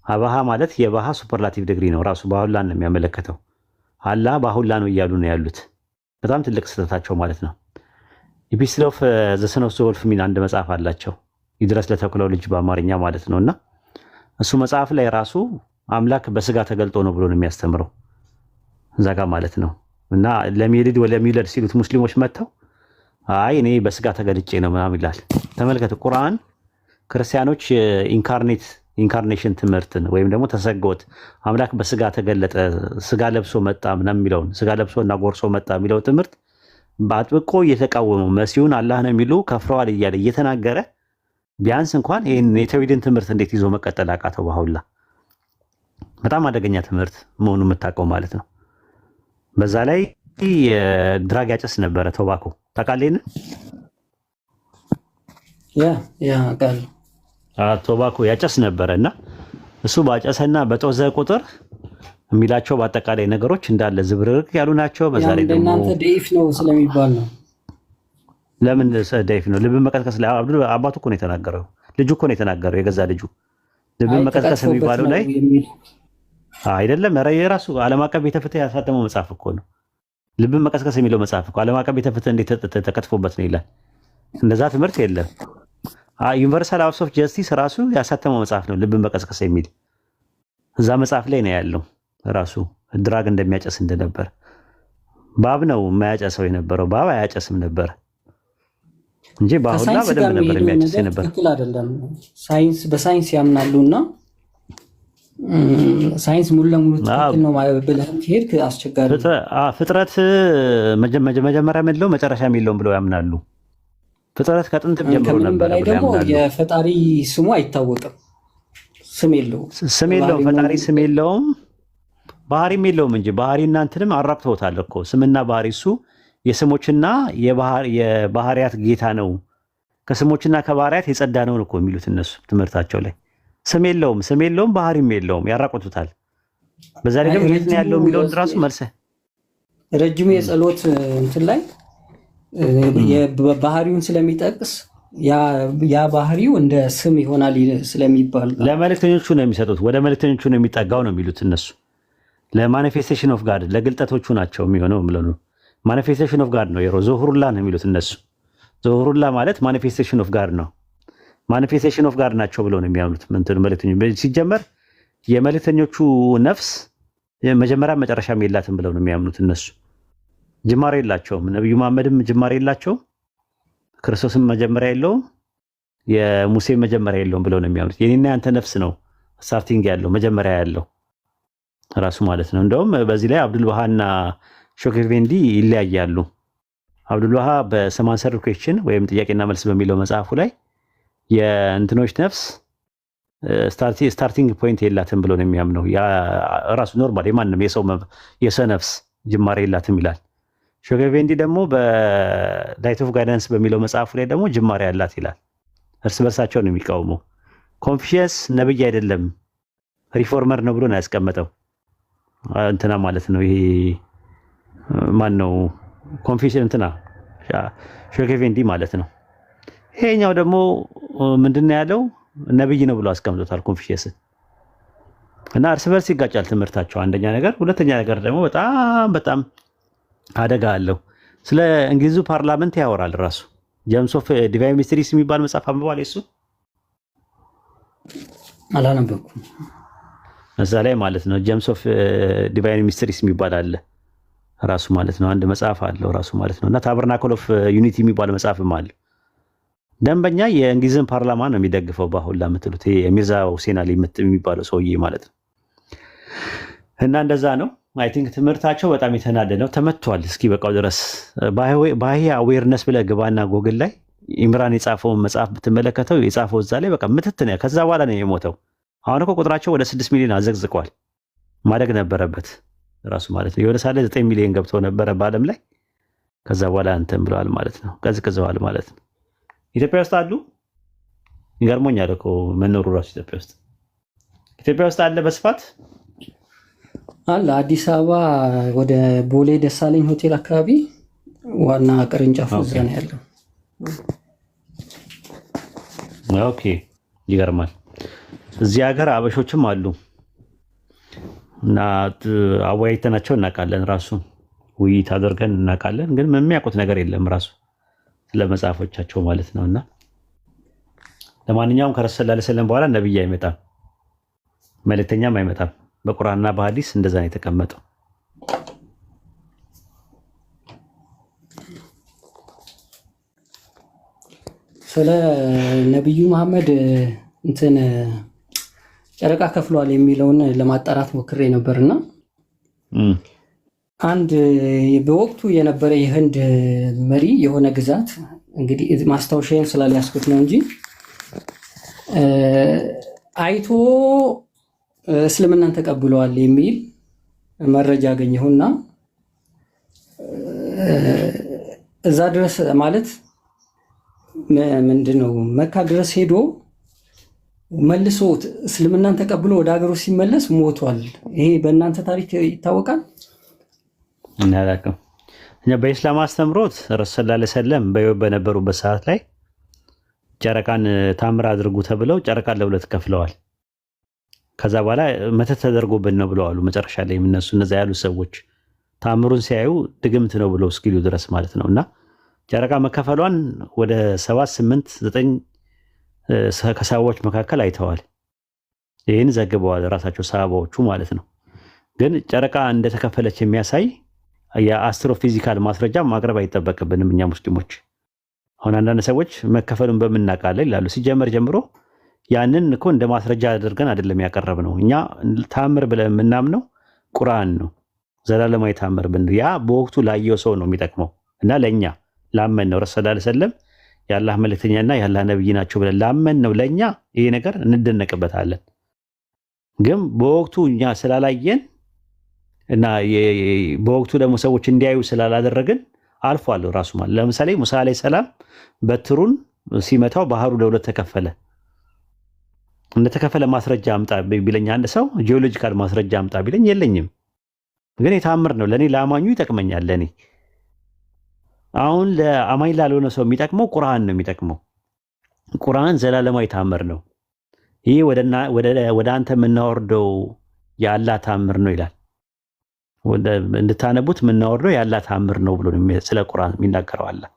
አባሃ ማለት የባሃ ሱፐርላቲቭ ዲግሪ ነው። ራሱ ባሁላን ነው የሚያመለክተው። አላህ ባሁላ ነው እያሉ ነው ያሉት። በጣም ትልቅ ስህተታቸው ማለት ነው። ኢፒስትል ኦፍ ዘ ሰን ኦፍ ዘ ወልፍ ሚል አንድ መጽሐፍ አላቸው፣ ይድረስ ለተኩላው ልጅ በአማርኛ ማለት ነው። እና እሱ መጽሐፍ ላይ ራሱ አምላክ በስጋ ተገልጦ ነው ብሎ ነው የሚያስተምረው እዛ ጋር ማለት ነው። እና ለሚልድ ወለሚውለድ ሲሉት ሙስሊሞች መጥተው አይ እኔ በስጋ ተገልጬ ነው ምናምን ይላል። ተመልከት፣ ቁርአን ክርስቲያኖች ኢንካርኔሽን ትምህርትን ወይም ደግሞ ተሰጎት አምላክ በስጋ ተገለጠ፣ ስጋ ለብሶ መጣ ምናምን የሚለውን ስጋ ለብሶ እና ጎርሶ መጣ የሚለው ትምህርት በአጥብቆ እየተቃወመው መሲሁን አላህ ነው የሚሉ ከፍረዋል እያለ እየተናገረ ቢያንስ እንኳን ይህን የተውሂድን ትምህርት እንዴት ይዞ መቀጠል አቃተው? ባሁላ በጣም አደገኛ ትምህርት መሆኑን የምታውቀው ማለት ነው። በዛ ላይ ድራግ ያጨስ ነበረ። ቶባኮ ታውቃለህ? ቶባኮ ያጨስ ነበረ እና እሱ ባጨሰና በጦዘ ቁጥር የሚላቸው በአጠቃላይ ነገሮች እንዳለ ዝብርርቅ ያሉ ናቸው። በዛ ላይ ደግሞ እናንተ ደይፍ ነው ስለሚባል ነው። ለምን ደይፍ ነው? ልብን መቀስቀስ ላይ አባቱ እኮ ነው የተናገረው። ልጁ እኮ ነው የተናገረው፣ የገዛ ልጁ። ልብን መቀስቀስ የሚባለው ላይ አይደለም። ኧረ የራሱ ዓለም አቀፍ ቤተ ፍትህ ያሳተመው መጽሐፍ እኮ ነው። ልብን መቀስቀስ የሚለው መጽሐፍ እኮ ዓለም አቀፍ ቤተ ፍትህ እንዴት ተከትፎበት ነው ይላል። እንደዛ ትምህርት የለም። ዩኒቨርሳል ሃውስ ኦፍ ጀስቲስ ራሱ ያሳተመው መጽሐፍ ነው ልብን መቀስቀስ የሚል እዛ መጽሐፍ ላይ ነው ያለው ራሱ ድራግ እንደሚያጨስ እንደነበር። ባብ ነው የማያጨሰው የነበረው፣ ባብ አያጨስም ነበር እንጂ ባሁላ በደንብ ነበር የሚያጨስ የነበር። ትክክል አይደለም። በሳይንስ ያምናሉና ሳይንስ ሙሉ ለሙሉ ትክክል ነው ብለህ ከሄድክ አስቸጋሪ። ፍጥረት መጀመሪያ የለው መጨረሻ የለውም ብለው ያምናሉ። ፍጥረት ከጥንትም ጀምሮ ነበር ብለው ያምናሉ። የፈጣሪ ስሙ አይታወቅም፣ ስም የለውም። ፈጣሪ ስም የለውም፣ ባህሪም የለውም እንጂ ባህሪ እናንተንም አራብተውታል እኮ ስምና ባህሪ። እሱ የስሞችና የባህሪያት ጌታ ነው፣ ከስሞችና ከባህሪያት የጸዳ ነው እኮ የሚሉት እነሱ ትምህርታቸው ላይ። ስም የለውም፣ ባህሪም የለውም፣ ያራቆቱታል። በዛ ላይ ደግሞ የት ነው ያለው የሚለውን ራሱ መልሰ ረጅሙ የጸሎት እንትን ላይ ባህሪውን ስለሚጠቅስ ያ ባህሪው እንደ ስም ይሆናል ስለሚባል ለመልእክተኞቹ ነው የሚሰጡት። ወደ መልእክተኞቹ ነው የሚጠጋው ነው የሚሉት እነሱ። ለማኒፌስቴሽን ኦፍ ጋድ ለግልጠቶቹ ናቸው የሚሆነው ብለው ማኒፌስቴሽን ኦፍ ጋድ ነው ዞሁሩላ ነው የሚሉት እነሱ። ዞሁሩላ ማለት ማኒፌስቴሽን ኦፍ ጋድ ነው። ማኒፌስቴሽን ኦፍ ጋድ ናቸው ብለው ነው የሚያምኑት መልእክተኞቹ። ሲጀመር የመልእክተኞቹ ነፍስ መጀመሪያ መጨረሻም የላትም ብለው ነው የሚያምኑት እነሱ። ጅማሬ የላቸውም። ነብዩ መሐመድም ጅማሬ የላቸውም፣ ክርስቶስም መጀመሪያ የለውም፣ የሙሴም መጀመሪያ የለውም ብለው ነው የሚያምኑት። የኔና ያንተ ነፍስ ነው ስታርቲንግ ያለው መጀመሪያ ያለው ራሱ ማለት ነው። እንደውም በዚህ ላይ አብዱልባሃና ሾኬቬንዲ ይለያያሉ። አብዱልባሃ በሰማንሰር ኩዌስችን ወይም ጥያቄና መልስ በሚለው መጽሐፉ ላይ የእንትኖች ነፍስ ስታርቲንግ ፖይንት የላትም ብሎ ነው የሚያምነው። ራሱ ኖርማል የማንም የሰው ነፍስ ጅማሬ የላትም ይላል። ሾኬቬንዲ ደግሞ በላይት ኦፍ ጋይዳንስ በሚለው መጽሐፉ ላይ ደግሞ ጅማሬ ያላት ይላል። እርስ በርሳቸው ነው የሚቃወመው። ኮንፊሽየስ ነብይ አይደለም ሪፎርመር ነው ብሎ ነው ያስቀመጠው እንትና ማለት ነው። ይሄ ማን ነው? ኮንፊሽን እንትና ሾኬቬንዲ ማለት ነው። ይሄኛው ደግሞ ምንድነው ያለው? ነብይ ነው ብሎ አስቀምጦታል ኮንፊሽየስ። እና እርስ በርስ ይጋጫል ትምህርታቸው አንደኛ ነገር። ሁለተኛ ነገር ደግሞ በጣም አደጋ አለው። ስለ እንግሊዙ ፓርላመንት ያወራል ራሱ። ጀምስ ኦፍ ዲቫይን ሚስትሪስ የሚባል መጽሐፍ አንብቧል። እሱ አላነበብኩም። እዛ ላይ ማለት ነው ጀምስ ኦፍ ዲቫይን ሚስትሪስ የሚባል አለ ራሱ ማለት ነው። አንድ መጽሐፍ አለው ራሱ ማለት ነው። እና ታበርናክል ኦፍ ዩኒቲ የሚባል መጽሐፍም አለ። ደንበኛ የእንግሊዝን ፓርላማ ነው የሚደግፈው በአሁን ለምትሉት የሚርዛ ሁሴን አሊ የሚባለው ሰውዬ ማለት ነው። እና እንደዛ ነው። አይ ቲንክ ትምህርታቸው በጣም የተናደ ነው። ተመቷል እስኪ በቃው ድረስ። ባህ አዌርነስ ብለህ ግባና ጎግል ላይ ኢምራን የጻፈውን መጽሐፍ ብትመለከተው የጻፈው እዛ ላይ በቃ ምትት ነው። ከዛ በኋላ ነው የሞተው። አሁን እኮ ቁጥራቸው ወደ 6 ሚሊዮን አዘግዝቋል። ማደግ ነበረበት ራሱ ማለት ነው። የሆነ ሳለ 9 ሚሊዮን ገብቶ ነበረ በዓለም ላይ። ከዛ በኋላ እንትን ብለዋል ማለት ነው፣ ቀዝቅዘዋል ማለት ነው። ኢትዮጵያ ውስጥ አሉ። ይገርሞኛል እኮ መኖሩ ራሱ ኢትዮጵያ ውስጥ አለ በስፋት አለ። አዲስ አበባ ወደ ቦሌ ደሳለኝ ሆቴል አካባቢ ዋና ቅርንጫፍ እዛ ነው ያለው። ኦኬ፣ ይገርማል። እዚህ ሀገር አበሾችም አሉ እና አወያይተናቸው እናውቃለን። ራሱ ውይይት አድርገን እናውቃለን። ግን የሚያውቁት ነገር የለም ራሱ ስለ መጽሐፎቻቸው ማለት ነው። እና ለማንኛውም ከረሱል ሰለላሁ ዐለይሂ ወሰለም በኋላ ነብይ አይመጣም፣ መልእክተኛም አይመጣም። በቁርአንና በሐዲስ እንደዛ ነው የተቀመጠው። ስለ ነብዩ መሐመድ እንትን ጨረቃ ከፍሏል የሚለውን ለማጣራት ሞክሬ ነበርና አንድ በወቅቱ የነበረ የህንድ መሪ የሆነ ግዛት እንግዲህ ማስታወሻዬን ስላልያዝኩት ነው እንጂ አይቶ እስልምናን ተቀብለዋል የሚል መረጃ አገኘሁና እዛ ድረስ ማለት ምንድነው መካ ድረስ ሄዶ መልሶ እስልምናን ተቀብሎ ወደ ሀገሩ ሲመለስ ሞቷል። ይሄ በእናንተ ታሪክ ይታወቃል? እናላቀም እኛ በኢስላም አስተምሮት ረሱል ሰለላሁ ዐለይሂ ወሰለም በሕይወት በነበሩበት ሰዓት ላይ ጨረቃን ታምር አድርጉ ተብለው ጨረቃን ለሁለት ከፍለዋል። ከዛ በኋላ መተት ተደርጎብን ነው ብለዋል። መጨረሻ ላይ እነሱ እነዛ ያሉ ሰዎች ታምሩን ሲያዩ ድግምት ነው ብለው እስኪሉ ድረስ ማለት ነውና ጨረቃ መከፈሏን ወደ 7 8 9 ከሰዎች መካከል አይተዋል። ይህን ዘግበዋል ራሳቸው ሰሃባዎቹ ማለት ነው። ግን ጨረቃ እንደተከፈለች የሚያሳይ የአስትሮፊዚካል ማስረጃ ማቅረብ አይጠበቅብንም እኛ ሙስሊሞች። አሁን አንዳንድ ሰዎች መከፈሉን በምናውቃለን ይላሉ። ሲጀመር ጀምሮ ያንን እኮ እንደ ማስረጃ አድርገን አይደለም ያቀረብነው። እኛ ታምር ብለን የምናምነው ቁርአን ነው። ዘላለማዊ ታምር ብን ያ በወቅቱ ላየው ሰው ነው የሚጠቅመው እና ለእኛ ላመን ነው ረሱል ሰለላሁ ዐለይሂ ወሰለም የአላህ መልእክተኛና የአላህ ነብይ ናቸው ብለን ላመን ነው ለእኛ ይሄ ነገር እንደነቅበታለን። ግን በወቅቱ እኛ ስላላየን እና በወቅቱ ደግሞ ሰዎች እንዲያዩ ስላላደረግን አልፏል ራሱ ማለት። ለምሳሌ ሙሳ አለይሂ ሰላም በትሩን ሲመታው ባህሩ ለሁለት ተከፈለ። እንደተከፈለ ማስረጃ አምጣ ቢለኝ አንድ ሰው ጂኦሎጂካል ማስረጃ አምጣ ቢለኝ የለኝም። ግን የታምር ነው ለኔ፣ ለአማኙ ይጠቅመኛል። ለኔ አሁን ለአማኝ ላልሆነ ሰው የሚጠቅመው ቁርአን ነው የሚጠቅመው። ቁርአን ዘላለማዊ ታምር ነው። ይህ ወደ አንተ የምናወርደው የአላህ ታምር ነው ይላል። እንድታነቡት የምናወርደው የአላህ ታምር ነው ብሎ ስለ ቁርአን የሚናገረው አላህ።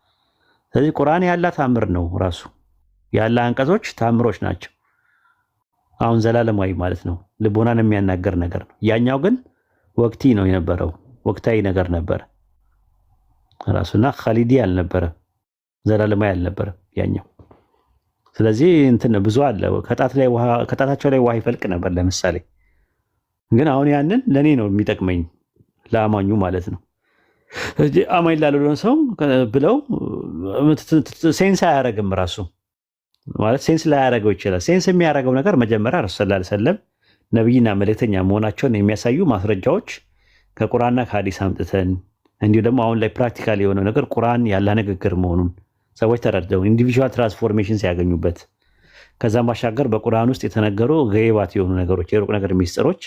ስለዚህ ቁርአን የአላህ ታምር ነው ራሱ። የአላህ አንቀጾች ታምሮች ናቸው። አሁን ዘላለማዊ ማለት ነው፣ ልቦናን የሚያናገር ነገር ነው። ያኛው ግን ወቅቲ ነው የነበረው፣ ወቅታዊ ነገር ነበረ ራሱና ኻሊዲ አልነበረ፣ ዘላለማዊ አልነበረ ያኛው። ስለዚህ እንትን ብዙ አለ። ከጣታቸው ላይ ውሃ ይፈልቅ ነበር ለምሳሌ። ግን አሁን ያንን ለኔ ነው የሚጠቅመኝ ለአማኙ ማለት ነው። ስለዚህ አማኝ ላልሆነ ሰው ብለው ሴንስ አያደርግም ራሱ ማለት ሴንስ ላያደርገው ይችላል። ሴንስ የሚያደርገው ነገር መጀመሪያ ረሱል ሰለላሁ ዐለይሂ ወሰለም ነብይና መልእክተኛ መሆናቸውን የሚያሳዩ ማስረጃዎች ከቁርአንና ከሐዲስ አምጥተን እንዲሁ ደግሞ አሁን ላይ ፕራክቲካሊ የሆነው ነገር ቁርአን ያለ ንግግር መሆኑን ሰዎች ተረድተው ኢንዲቪጁዋል ትራንስፎርሜሽን ሲያገኙበት ከዛም ባሻገር በቁርአን ውስጥ የተነገሩ ገይባት የሆኑ ነገሮች የሩቅ ነገር ሚስጥሮች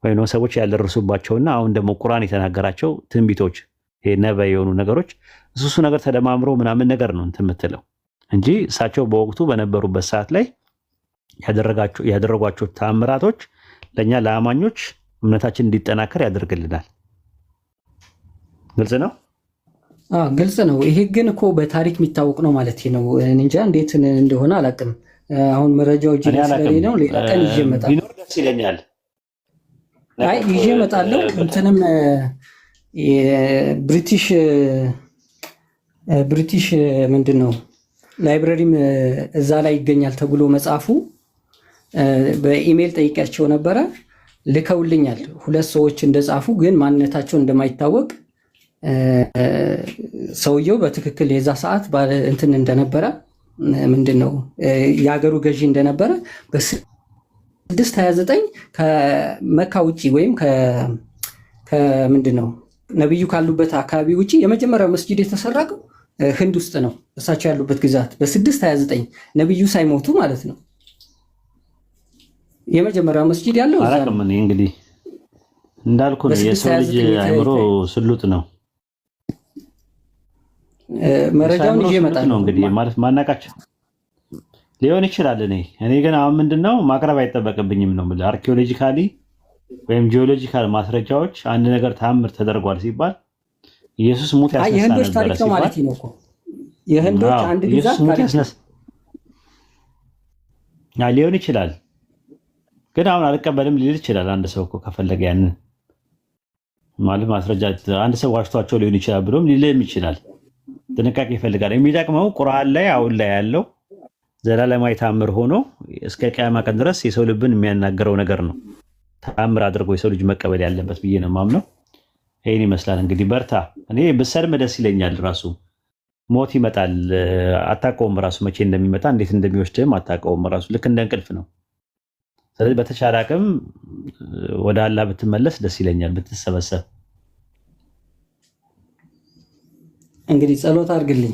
ወይም ሰዎች ያልደረሱባቸውና አሁን ደግሞ ቁርአን የተናገራቸው ትንቢቶች ነበይ የሆኑ ነገሮች እሱ ነገር ተደማምሮ ምናምን ነገር ነው እንትን የምትለው እንጂ እሳቸው በወቅቱ በነበሩበት ሰዓት ላይ ያደረጓቸው ተአምራቶች ለእኛ ለአማኞች እምነታችን እንዲጠናከር ያደርግልናል። ግልጽ ነው። ግልጽ ነው። ይሄ ግን እኮ በታሪክ የሚታወቅ ነው ማለት ነው። እንጃ እንዴት እንደሆነ አላውቅም። አሁን መረጃው እጅ ላይ ስለሌለ ነው። ሌላ ቀን ይዤ እመጣለሁ። ቢኖር ደስ ይለኛል። አይ ይዤ እመጣለሁ። እንትንም ብሪቲሽ ምንድን ነው ላይብረሪም እዛ ላይ ይገኛል ተብሎ መጽሐፉ በኢሜል ጠይቂያቸው ነበረ። ልከውልኛል። ሁለት ሰዎች እንደጻፉ ግን ማንነታቸው እንደማይታወቅ ሰውየው በትክክል የዛ ሰዓት እንትን እንደነበረ ምንድን ነው የሀገሩ ገዢ እንደነበረ በ629 ከመካ ውጭ ወይም ከምንድን ነው ነብዩ ካሉበት አካባቢ ውጭ የመጀመሪያው መስጂድ የተሰራው ህንድ ውስጥ ነው። እሳቸው ያሉበት ግዛት በ629 ነብዩ ሳይሞቱ ማለት ነው። የመጀመሪያው መስጂድ ያለው እዛ ነው። እንግዲህ እንዳልኩ ነው የሰው ልጅ አእምሮ ስሉጥ ነው። መረጃውን ይዤ እመጣለሁ ነው እንግዲህ ማለት ማናቃቸው ሊሆን ይችላል። እኔ ግን አሁን ምንድነው ማቅረብ አይጠበቅብኝም ነው ማለት አርኪኦሎጂካሊ ወይም ጂኦሎጂካል ማስረጃዎች አንድ ነገር ታምር ተደርጓል ሲባል ኢየሱስ ሙት ያስነሳ የህንዶች ታሪክ ነው ማለት ነው እኮ የህንዶች አንድ ግዛት ታሪክ ሊሆን ይችላል። ግን አሁን አልቀበልም ሊል ይችላል አንድ ሰው እኮ ከፈለገ ያንን ማለት ማስረጃ አንድ ሰው ዋሽቷቸው ሊሆን ይችላል ብሎም ሊልም ይችላል። ጥንቃቄ ይፈልጋል። የሚጠቅመው ቁርአን ላይ አሁን ላይ ያለው ዘላለማዊ ታምር ሆኖ እስከ ቂያማ ቀን ድረስ የሰው ልብን የሚያናገረው ነገር ነው ታምር አድርጎ የሰው ልጅ መቀበል ያለበት ብዬ ነው የማምነው። ይሄን ይመስላል እንግዲህ በርታ። እኔ ብሰልም ደስ ይለኛል። ራሱ ሞት ይመጣል አታውቀውም። ራሱ መቼ እንደሚመጣ እንዴት እንደሚወስድም አታውቀውም። ራሱ ልክ እንደ እንቅልፍ ነው። ስለዚህ በተቻለ አቅም ወደ አላህ ብትመለስ ደስ ይለኛል፣ ብትሰበሰብ። እንግዲህ ጸሎት አድርግልኝ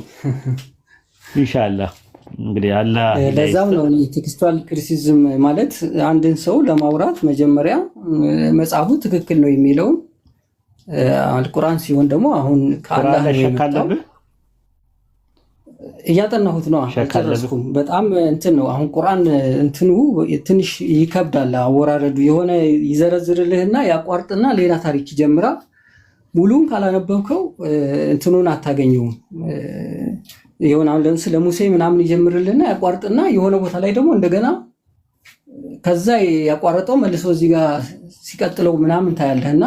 ኢንሻአላህ። እንግዲህ አላህ ለዛም ነው ቴክስቹዋል ክሪቲሲዝም ማለት አንድን ሰው ለማውራት መጀመሪያ መጽሐፉ ትክክል ነው የሚለውን አልቁርአን ሲሆን ደግሞ አሁን ከአላህ ነው እያጠናሁት ነው። አልጨረስኩም። በጣም እንትን ነው አሁን ቁርአን እንትኑ ትንሽ ይከብዳል አወራረዱ። የሆነ ይዘረዝርልህና ያቋርጥና ሌላ ታሪክ ይጀምራል። ሙሉን ካላነበብከው እንትኑን አታገኘውም። የሆነ አሁን ለሙሴ ምናምን ይጀምርልና ያቋርጥና የሆነ ቦታ ላይ ደግሞ እንደገና ከዛ ያቋረጠው መልሶ እዚህ ጋር ሲቀጥለው ምናምን ታያለህ እና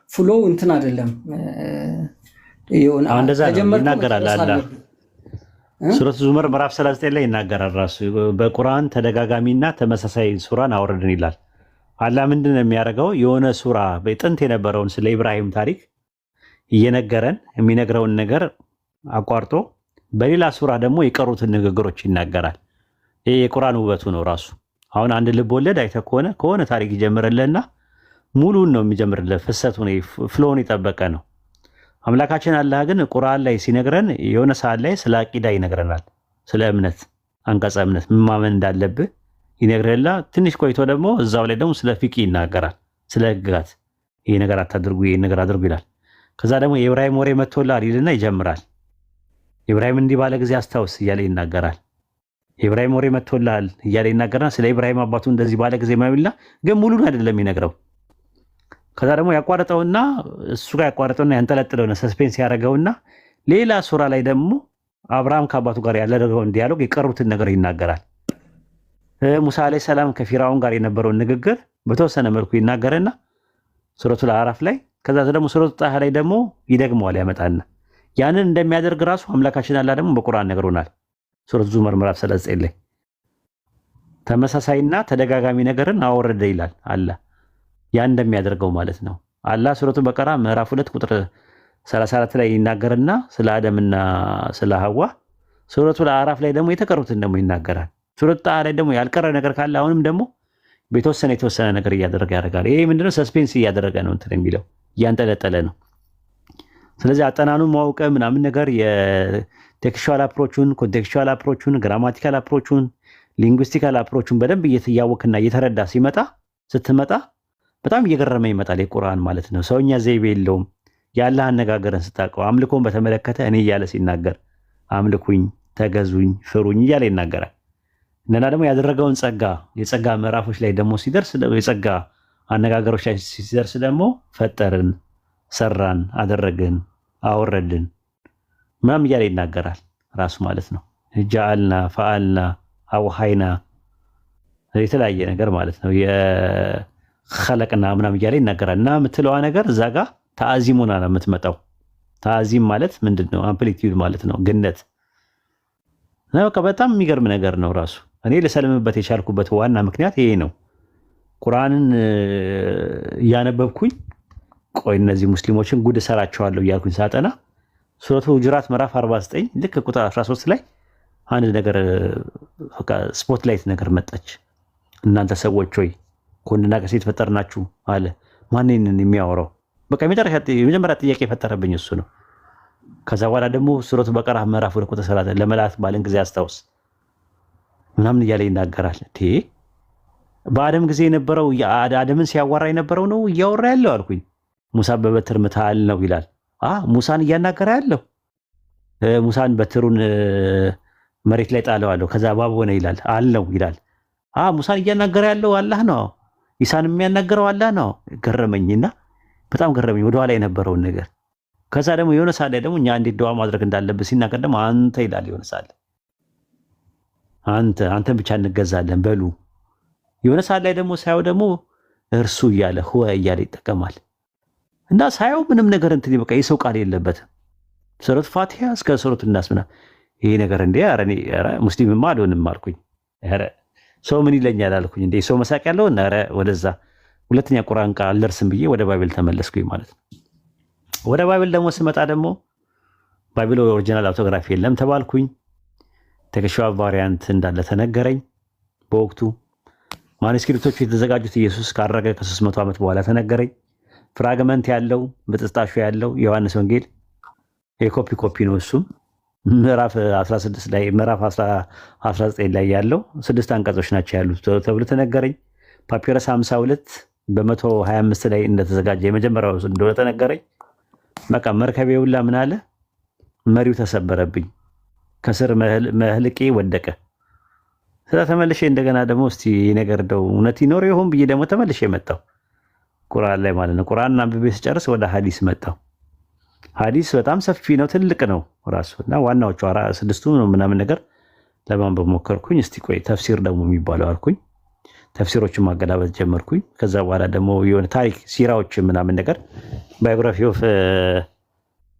ፍሎ እንትን አይደለም እንደዛ ነው ይናገራል። አላህ ሱረቱ ዙመር ምዕራፍ 39 ላይ ይናገራል። ራሱ በቁርአን ተደጋጋሚና ተመሳሳይ ሱራን አወረድን ይላል። አላህ ምንድን ነው የሚያደርገው? የሆነ ሱራ በጥንት የነበረውን ስለ ኢብራሂም ታሪክ እየነገረን የሚነግረውን ነገር አቋርጦ በሌላ ሱራ ደግሞ የቀሩትን ንግግሮች ይናገራል። ይህ የቁርአን ውበቱ ነው ራሱ። አሁን አንድ ልብ ወለድ አይተህ ከሆነ ታሪክ ይጀምርልህና ሙሉን ነው የሚጀምርልህ። ፍሰቱን ፍሎውን የጠበቀ ነው። አምላካችን አላህ ግን ቁርአን ላይ ሲነግረን የሆነ ሰዓት ላይ ስለ አቂዳ ይነግረናል። ስለ እምነት አንቀጸ እምነት ምን ማመን እንዳለብህ ይነግረላ። ትንሽ ቆይቶ ደግሞ እዛው ላይ ደግሞ ስለ ፊቂ ይናገራል። ስለ ህግጋት ይሄ ነገር አታድርጉ፣ ይሄ ነገር አድርጉ ይላል። ከዛ ደግሞ የኢብራሂም ወሬ መጥቶላል ይልና ይጀምራል። ኢብራሂም እንዲህ ባለ ጊዜ አስታውስ እያለ ይናገራል። የኢብራሂም ወሬ መጥቶላል እያለ ይናገራል። ስለ ኢብራሂም አባቱ እንደዚህ ባለ ጊዜ ማይብላ ግን ሙሉን አይደለም ይነግረው። ከዛ ደግሞ ያቋርጠውና እሱ ጋር ያቋርጠውና ያንጠለጥለውና ሰስፔንስ ያደርገውና ሌላ ሱራ ላይ ደግሞ አብርሃም ከአባቱ ጋር ያደረገውን ዲያሎግ የቀሩትን ነገር ይናገራል። ሙሳ አለይሂ ሰላም ከፊራውን ጋር የነበረውን ንግግር በተወሰነ መልኩ ይናገርና ሱረቱ አዕራፍ ላይ ከዛ ደግሞ ሱረቱ ጣሃ ላይ ደግሞ ይደግመዋል ያመጣና ያንን እንደሚያደርግ ራሱ አምላካችን አላህ ደግሞ በቁርአን ነግሮናል። ሱረቱ ዙመር ምዕራፍ 39 ላይ ተመሳሳይና ተደጋጋሚ ነገርን አወረደ ይላል አላህ። ያን እንደሚያደርገው ማለት ነው። አላህ ሱረቱ በቀራ ምዕራፍ 2 ቁጥር 34 ላይ ይናገርና ስለ አደምና ስለ ሐዋ፣ ሱረቱ አዕራፍ ላይ ደግሞ የተቀሩትን ደግሞ ይናገራል። ሱረቱ ጣሃ ላይ ደግሞ ያልቀረ ነገር ካለ አሁንም ደግሞ የተወሰነ ነገር እያደረገ ያደርጋል። ይሄ ምንድነው? ሰስፔንስ እያደረገ ነው እንትን የሚለው እያንጠለጠለ ነው። ስለዚህ አጠናኑን ማወቅ ምናምን ነገር የቴክስቹዋል አፕሮቹን፣ ኮንቴክስቹዋል አፕሮቹን፣ ግራማቲካል አፕሮቹን፣ ሊንጉስቲካል አፕሮቹን በደንብ እያወቅና እየተረዳ ስትመጣ በጣም እየገረመ ይመጣል የቁርአን ማለት ነው። ሰውኛ ዘይቤ የለውም። የአላህ አነጋገርን ስታውቀው አምልኮን በተመለከተ እኔ እያለ ሲናገር አምልኩኝ፣ ተገዙኝ፣ ፍሩኝ እያለ ይናገራል። እንደና ደግሞ ያደረገውን የጸጋ ምዕራፎች ላይ ደግሞ ሲደርስ የጸጋ አነጋገሮች ላይ ሲደርስ ደግሞ ፈጠርን፣ ሰራን፣ አደረግን፣ አወረድን ምናምን እያለ ይናገራል ራሱ ማለት ነው። ጃአልና፣ ፈአልና፣ አውሃይና የተለያየ ነገር ማለት ነው። የኸለቅና ምናምን እያለ ይናገራል። እና የምትለዋ ነገር እዛ ጋ ተአዚሙና ነው የምትመጣው። ተአዚም ማለት ምንድን ነው? አምፕሊቲዩድ ማለት ነው፣ ግነት ነው። በጣም የሚገርም ነገር ነው ራሱ። እኔ ልሰልምበት የቻልኩበት ዋና ምክንያት ይሄ ነው። ቁርአንን እያነበብኩኝ ቆይ እነዚህ ሙስሊሞችን ጉድ እሰራቸዋለሁ እያልኩኝ ሳጠና ሱረቱ ሁጁራት ምዕራፍ 49 ልክ ቁጥር 13 ላይ አንድ ነገር ስፖት ላይት ነገር መጣች። እናንተ ሰዎች ሆይ ከወንድና ከሴት ፈጠርናችሁ አለ። ማንንን የሚያወራው? በቃ የመጀመሪያ ጥያቄ የፈጠረብኝ እሱ ነው። ከዛ በኋላ ደግሞ ሱረቱ በቀራ ምዕራፍ 2 ቁጥር 30 ለመላእክት ባለን ጊዜ አስታውስ ምናምን እያለ ይናገራል። በአደም ጊዜ የነበረው አደምን ሲያዋራ የነበረው ነው እያወራ ያለው አልኩኝ። ሙሳ በበትር ምታል ነው ይላል። ሙሳን እያናገረ ያለው ሙሳን በትሩን መሬት ላይ ጣለዋለሁ ከዛ እባብ ሆነ ይላል አለው ይላል። ሙሳን እያናገረ ያለው አላህ ነው። ኢሳን የሚያናገረው አላህ ነው። ገረመኝና በጣም ገረመኝ ወደኋላ የነበረውን ነገር። ከዛ ደግሞ የሆነ ሰዓት ላይ ደግሞ እኛ እንዴት ደዋ ማድረግ እንዳለብን ሲናገር ደግሞ አንተ ይላል። የሆነ ሰዓት ላይ አንተን ብቻ እንገዛለን በሉ። የሆነ ሰዓት ላይ ደግሞ ሳየው ደግሞ እርሱ እያለ ሁወ እያለ ይጠቀማል። እና ሳየው ምንም ነገር እንትን በቃ የሰው ቃል የለበትም። ሱረት ፋቲሃ እስከ ሱረት ናስ ምናምን ይሄ ነገር እንዴ ኧረ ሙስሊምማ አልሆንም አልኩኝ። ኧረ ሰው ምን ይለኛል አልኩኝ። እንዴ ሰው መሳቅ ያለው ኧረ ወደዛ ሁለተኛ ቁርአን ቃል አልደርስም ብዬ ወደ ባይብል ተመለስኩኝ ማለት ነው። ወደ ባይብል ደግሞ ስመጣ ደግሞ ባይብል ኦሪጂናል አውቶግራፊ የለም ተባልኩኝ። ቴክስቹዋል ቫሪያንት እንዳለ ተነገረኝ። በወቅቱ ማኑስክሪፕቶቹ የተዘጋጁት ኢየሱስ ካረገ ከ300 ዓመት በኋላ ተነገረኝ። ፍራግመንት ያለው በጥስጣሹ ያለው የዮሐንስ ወንጌል የኮፒ ነው። እሱም ምዕራፍ 16 ላይ ምዕራፍ 19 ላይ ያለው 6 አንቀጾች ናቸው ያሉት ተብሎ ተነገረኝ። ፓፒረስ 52 በ125 ላይ እንደተዘጋጀ የመጀመሪያው እንደሆነ ተነገረኝ። በቃ መርከቤ ሁላ ምን አለ መሪው ተሰበረብኝ፣ ከስር መህልቄ ወደቀ። ስለዚህ ተመልሼ እንደገና ደግሞ እስቲ ነገር እንደው እውነት ይኖር ይሆን ብዬ ደግሞ ተመልሼ መጣሁ ቁርአን ላይ ማለት ነው። ቁርአን አንብቤ ስጨርስ ወደ ሐዲስ መጣሁ። ሐዲስ በጣም ሰፊ ነው፣ ትልቅ ነው ራሱ እና ዋናዎቹ 6ቱ ነው ምናምን ነገር ለማንበብ ሞከርኩኝ። እስቲ ቆይ ተፍሲር ደግሞ የሚባለው አልኩኝ። ተፍሲሮችን ማገላበጥ ጀመርኩኝ። ከዛ በኋላ ደግሞ የሆነ ታሪክ ሲራዎች ምናምን ነገር ባዮግራፊ ኦፍ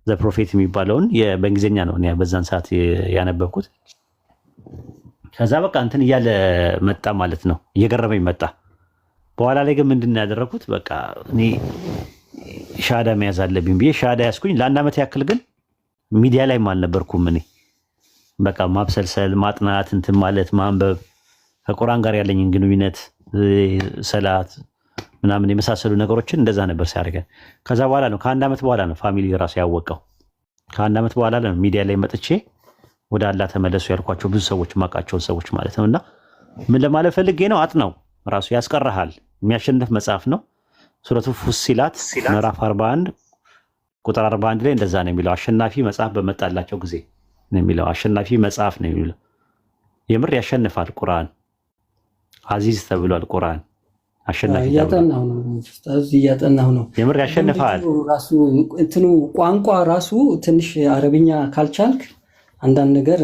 ዘ ፕሮፌት የሚባለውን በእንግሊዝኛ ነው እኔ በዛን ሰዓት ያነበብኩት። ከዛ በቃ እንትን እያለ መጣ ማለት ነው፣ እየገረመኝ መጣ። በኋላ ላይ ግን ምንድን ነው ያደረኩት? በቃ እኔ ሻሃዳ መያዝ አለብኝ ብዬ ሻሃዳ ያዝኩኝ። ለአንድ ዓመት ያክል ግን ሚዲያ ላይም አልነበርኩም። እኔ በቃ ማብሰልሰል፣ ማጥናት፣ እንትን ማለት፣ ማንበብ፣ ከቁርአን ጋር ያለኝን ግንኙነት፣ ሰላት ምናምን የመሳሰሉ ነገሮችን እንደዛ ነበር ሲያደርገን። ከዛ በኋላ ነው ከአንድ ዓመት በኋላ ነው ፋሚሊ ራሱ ያወቀው። ከአንድ ዓመት በኋላ ነው ሚዲያ ላይ መጥቼ ወደ አላህ ተመለሱ ያልኳቸው ብዙ ሰዎች ማውቃቸውን ሰዎች ማለት ነው። እና ምን ለማለት ፈልጌ ነው? አጥናው ራሱ ያስቀራሃል። የሚያሸንፍ መጽሐፍ ነው። ሱረቱ ፉሲላት ምዕራፍ 41 ቁጥር 41 ላይ እንደዛ ነው የሚለው። አሸናፊ መጽሐፍ በመጣላቸው ጊዜ ነው የሚለው። አሸናፊ መጽሐፍ ነው የሚለው። የምር ያሸንፋል ቁርአን። አዚዝ ተብሏል ቁርአን። አሸናፊ እያጠናሁ ነው። የምር ያሸንፋል። ራሱ እንትኑ ቋንቋ ራሱ ትንሽ አረብኛ ካልቻልክ አንዳንድ ነገር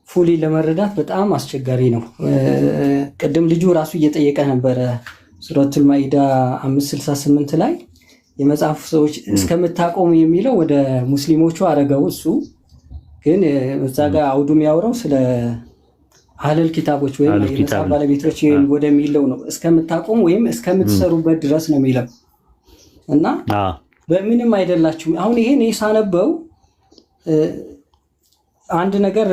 ፉሊ ለመረዳት በጣም አስቸጋሪ ነው። ቅድም ልጁ ራሱ እየጠየቀ ነበረ ሱረቱል ማኢዳ 568 ላይ የመጽሐፉ ሰዎች እስከምታቆሙ የሚለው ወደ ሙስሊሞቹ አረገው። እሱ ግን እዛ ጋር አውዱ የሚያወራው ስለ አህለል ኪታቦች ወይም የመጽሐፍ ባለቤቶች ወደሚለው ነው። እስከምታቆሙ ወይም እስከምትሰሩበት ድረስ ነው የሚለው እና በምንም አይደላችሁም። አሁን ይሄን ሳነበው አንድ ነገር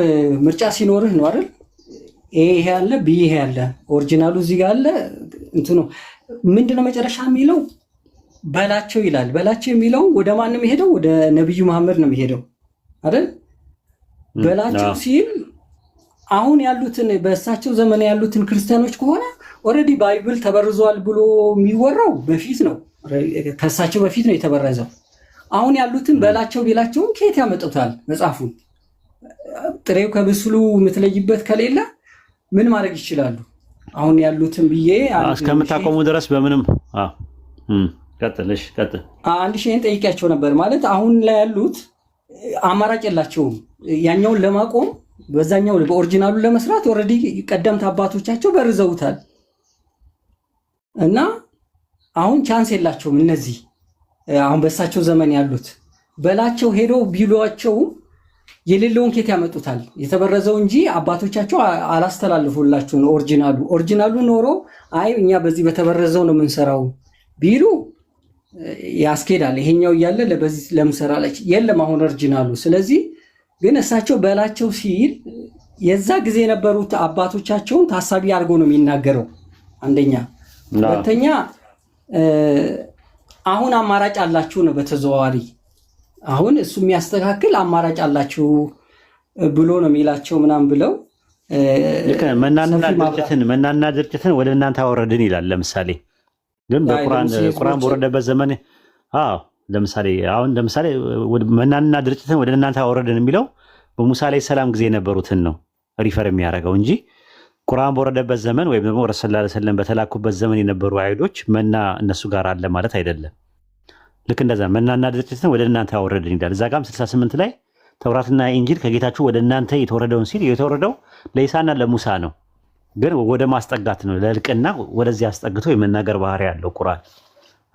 ምርጫ ሲኖርህ ነው አይደል? ይሄ ያለ ይሄ ያለ ኦሪጂናሉ እዚህ ጋር አለ። እንትኑ ምንድነው መጨረሻ የሚለው በላቸው ይላል። በላቸው የሚለው ወደ ማን ነው የሚሄደው? ወደ ነብዩ መሐመድ ነው የሚሄደው አይደል? በላቸው ሲል አሁን ያሉትን በእሳቸው ዘመን ያሉትን ክርስቲያኖች ከሆነ ኦልሬዲ ባይብል ተበርዟል ብሎ የሚወራው በፊት ነው፣ ከእሳቸው በፊት ነው የተበረዘው። አሁን ያሉትን በላቸው ቢላቸውም ከየት ያመጡታል መጽሐፉን? ጥሬው ከብስሉ የምትለይበት ከሌለ ምን ማድረግ ይችላሉ? አሁን ያሉትን ብዬ እስከምታቆሙ ድረስ በምንም ቀጥልሽ ቀጥል። አንድ ሺህን ጠይቂያቸው ነበር ማለት አሁን ላይ ያሉት አማራጭ የላቸውም። ያኛውን ለማቆም በዛኛው በኦሪጂናሉ ለመስራት ኦልሬዲ ቀደምት አባቶቻቸው በርዘውታል እና አሁን ቻንስ የላቸውም። እነዚህ አሁን በእሳቸው ዘመን ያሉት በላቸው ሄደው ቢሏቸው የሌለውን ኬት ያመጡታል? የተበረዘው እንጂ አባቶቻቸው አላስተላልፉላቸው ነው። ኦሪጂናሉ ኖሮ አይ እኛ በዚህ በተበረዘው ነው የምንሰራው ቢሉ ያስኬዳል። ይሄኛው እያለ ለበዚህ ለምሰራለች የለም አሁን ኦሪጂናሉ። ስለዚህ ግን እሳቸው በላቸው ሲል የዛ ጊዜ የነበሩት አባቶቻቸውን ታሳቢ አድርጎ ነው የሚናገረው። አንደኛ። ሁለተኛ አሁን አማራጭ አላችሁ ነው በተዘዋዋሪ አሁን እሱ የሚያስተካክል አማራጭ አላችሁ ብሎ ነው የሚላቸው ምናምን ብለው መናንና ድርጭትን ወደ እናንተ አወረድን ይላል። ለምሳሌ ግን በቁርአን በወረደበት ዘመን ለምሳሌ መናንና ድርጭትን ወደ እናንተ አወረድን የሚለው በሙሳ ዓለይሂ ሰላም ጊዜ የነበሩትን ነው ሪፈር የሚያደርገው እንጂ ቁርአን በወረደበት ዘመን ወይም ደግሞ ረሱል ሰለላሁ ዐለይሂ ወሰለም በተላኩበት ዘመን የነበሩ አይሁዶች መና እነሱ ጋር አለ ማለት አይደለም። ልክ እንደዛ መናና ድርጭትን ወደ እናንተ አወረድን ይላል። እዛ ጋም 68 ላይ ተውራትና ኢንጂል ከጌታችሁ ወደ እናንተ የተወረደውን ሲል የተወረደው ለኢሳና ለሙሳ ነው፣ ግን ወደ ማስጠጋት ነው፣ ለልቅና ወደዚህ አስጠግቶ የመናገር ባህሪ ያለው ቁርአን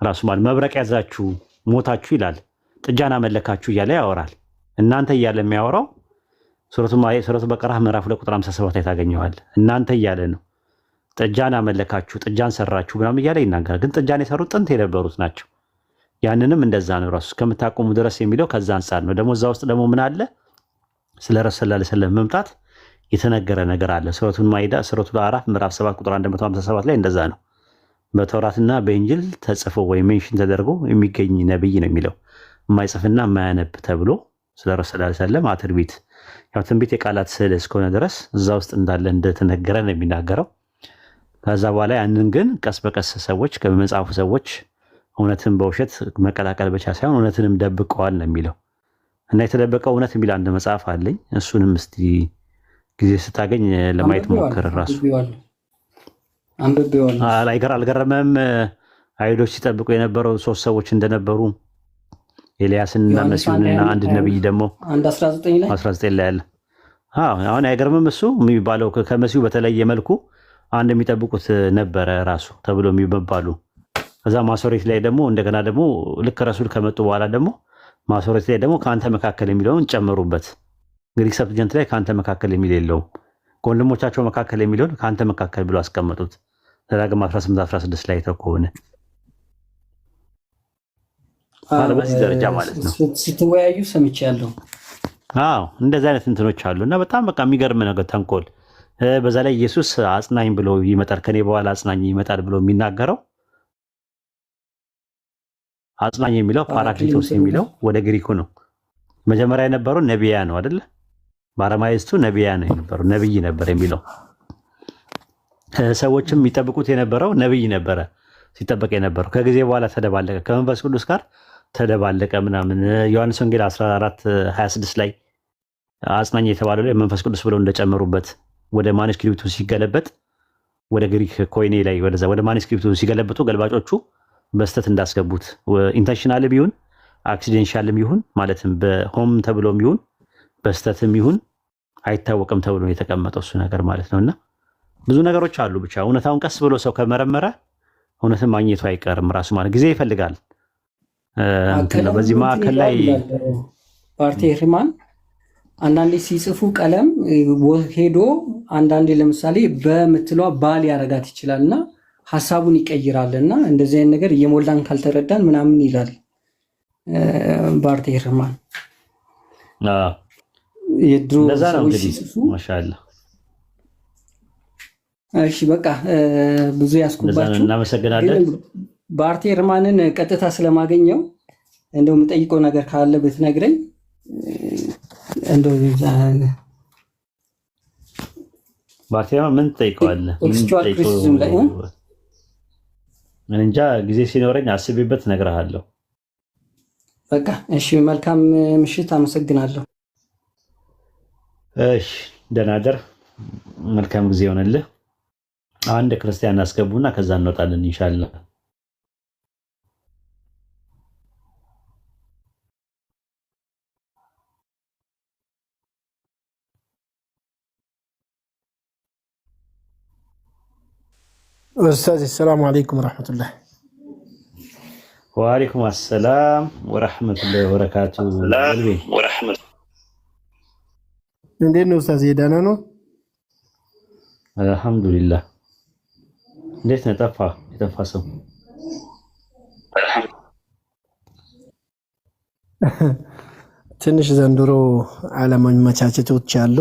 ራሱ ማለት መብረቅ ያዛችሁ ሞታችሁ ይላል፣ ጥጃን አመለካችሁ እያለ ያወራል። እናንተ እያለ የሚያወራው ሱረቱ በቀራ ምዕራፍ 2 ቁጥር 57 ላይ ታገኘዋል። እናንተ እያለ ነው። ጥጃን አመለካችሁ፣ ጥጃን ሰራችሁ ምናምን እያለ ይናገራል። ግን ጥጃን የሰሩት ጥንት የነበሩት ናቸው። ያንንም እንደዛ ነው ራሱ እስከምታቆሙ ድረስ የሚለው ከዛ አንጻር ነው። ደግሞ እዛ ውስጥ ደግሞ ምን አለ? ስለ ረሱል ሰለላሁ ዐለይሂ ወሰለም መምጣት የተነገረ ነገር አለ። ሱረቱል ማኢዳ ሱረቱል አዕራፍ ምዕራፍ 7 ቁጥር 157 ላይ እንደዛ ነው። በተውራትና በኢንጂል ተጽፎ ወይም ሜንሽን ተደርጎ የሚገኝ ነብይ ነው የሚለው የማይጽፍና የማያነብ ተብሎ ስለ ረሱል ሰለላሁ ዐለይሂ ወሰለም አትርቢት ያው ትንቢት የቃላት ስዕል እስከሆነ ድረስ እዛ ውስጥ እንዳለ እንደተነገረ ነው የሚናገረው። ከዛ በኋላ ያንን ግን ቀስ በቀስ ሰዎች ከመጽሐፉ ሰዎች እውነትን በውሸት መቀላቀል ብቻ ሳይሆን እውነትንም ደብቀዋል ነው የሚለው እና የተደበቀው እውነት የሚል አንድ መጽሐፍ አለኝ። እሱንም እስቲ ጊዜ ስታገኝ ለማየት ሞክር። ራሱ አልገረመም? አይሁዶች ሲጠብቁ የነበረው 3 ሰዎች እንደነበሩ ኤልያስንና መሲሁንና አንድ ነብይ ደግሞ 19 ላይ አለ። አሁን አይገርምም? እሱ የሚባለው ከመሲሁ በተለየ መልኩ አንድ የሚጠብቁት ነበረ ራሱ ተብሎ የሚባሉ ከዛ ማሶሬት ላይ ደግሞ እንደገና ደግሞ ልክ ረሱል ከመጡ በኋላ ደግሞ ማሶሬት ላይ ደግሞ ከአንተ መካከል የሚለውን ጨምሩበት። ግሪክ ሰብጀንት ላይ ከአንተ መካከል የሚል የለውም። ከወንድሞቻቸው መካከል የሚለውን ከአንተ መካከል ብሎ አስቀመጡት። ዘዳግም 18:16 ላይ ከሆነ በዚህ ደረጃ ማለት ነው ስትወያዩ ሰምቻለሁ። አዎ እንደዚህ አይነት እንትኖች አሉ እና በጣም በቃ የሚገርም ነገር ተንኮል። በዛ ላይ ኢየሱስ አጽናኝ ብሎ ይመጣል፣ ከኔ በኋላ አጽናኝ ይመጣል ብሎ የሚናገረው አጽናኝ የሚለው ፓራክሊቶስ የሚለው ወደ ግሪኩ ነው። መጀመሪያ የነበረው ነቢያ ነው አይደለ? በአረማይስጡ ነቢያ ነው የነበረው፣ ነብይ ነበር የሚለው። ሰዎችም የሚጠብቁት የነበረው ነብይ ነበረ ሲጠበቅ የነበረው። ከጊዜ በኋላ ተደባለቀ፣ ከመንፈስ ቅዱስ ጋር ተደባለቀ ምናምን። ዮሐንስ ወንጌል 14:26 ላይ አጽናኝ የተባለው ላይ መንፈስ ቅዱስ ብለው እንደጨመሩበት ወደ ማኑስክሪፕቱ ሲገለበጥ ወደ ግሪክ ኮይኔ ላይ ወደዛ ወደ ማኑስክሪፕቱ ሲገለብጡ ገልባጮቹ በስተት እንዳስገቡት ኢንተንሽናል ቢሆን አክሲደንሻልም ይሁን ማለትም በሆም ተብሎም ይሁን በስተትም ይሁን አይታወቅም ተብሎ የተቀመጠው እሱ ነገር ማለት ነውና ብዙ ነገሮች አሉ። ብቻ እውነታውን ቀስ ብሎ ሰው ከመረመረ እውነትን ማግኘቱ አይቀርም። ራሱ ማለት ጊዜ ይፈልጋል። በዚህ ማዕከል ላይ ፓርቲ ሪማን አንዳንዴ ሲጽፉ ቀለም ሄዶ አንዳንዴ ለምሳሌ በምትለዋ ባል ያረጋት ይችላልና ሐሳቡን ይቀይራልና እንደዚህ አይነት ነገር እየሞላን ካልተረዳን ምናምን ይላል ፓርቲ ሪማን። የድሮ ሰዎች ሲጽፉ ማሻአላ። እሺ በቃ ብዙ ያስኩባችሁ እናመሰግናለን። ፓርቲ ሪማንን ቀጥታ ስለማገኘው እንደው የምጠይቀው ነገር ካለ ብትነግረኝ እንደው ፓርቲ ሪማን ምን ትጠይቀዋለህ? ምን እንጃ ጊዜ ሲኖረኝ አስቤበት እነግርሃለሁ። በቃ እሺ፣ መልካም ምሽት። አመሰግናለሁ። እሺ ደህና ደር። መልካም ጊዜ ይሆንልህ። አንድ ክርስቲያን አስገቡና ከዛ እንወጣለን ኢንሻአላህ። ኡስታዝ ሰላም አለይኩም ወራህመቱላህ። ወአለይኩም አሰላም ወራህመቱላሂ ወበረካቱ። እንዴት ነው ኡስታዝ? ደህና ነው? አልሐምዱሊላህ። እንዴት ነው? የጠፋ ሰው ትንሽ ዘንድሮ አለመመቻቸቶች አሉ።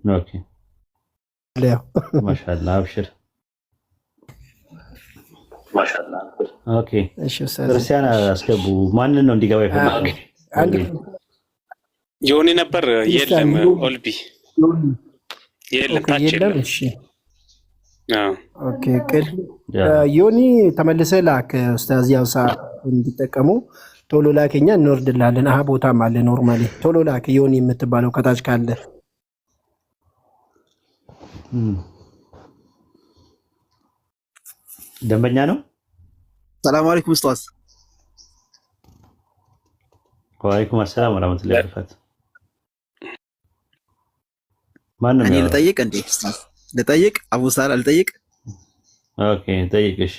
ኦኬ ማሻአላ አብሽር። ማሻአላ ኦኬ። እሺ ክርስቲያን አስገቡ። ማንን ነው እንዲገባ ይፈልጋል? ዮኒ ነበር። የለም ኦልቢ የለም፣ ታች የለም። እሺ ኦኬ። ዮኒ ተመልሰህ ላክ ኡስታዝ፣ ያው ሰዓት እንዲጠቀሙ ቶሎ ላከኛ፣ እንወርድልሃለን። አሃ ቦታም አለ ኖርማሊ። ቶሎ ላክ ዮኒ የምትባለው ከታች ካለ ደንበኛ ነው። ሰላም አለይኩም ኡስታዝ። ወአለይኩም አሰላም ወራህመቱላሂ ወበረካቱ። ማነው? እኔ ልጠይቅ እንዴ ኡስታዝ? ልጠይቅ አቡ ሳላ ልጠይቅ? ኦኬ ጠይቅ። እሺ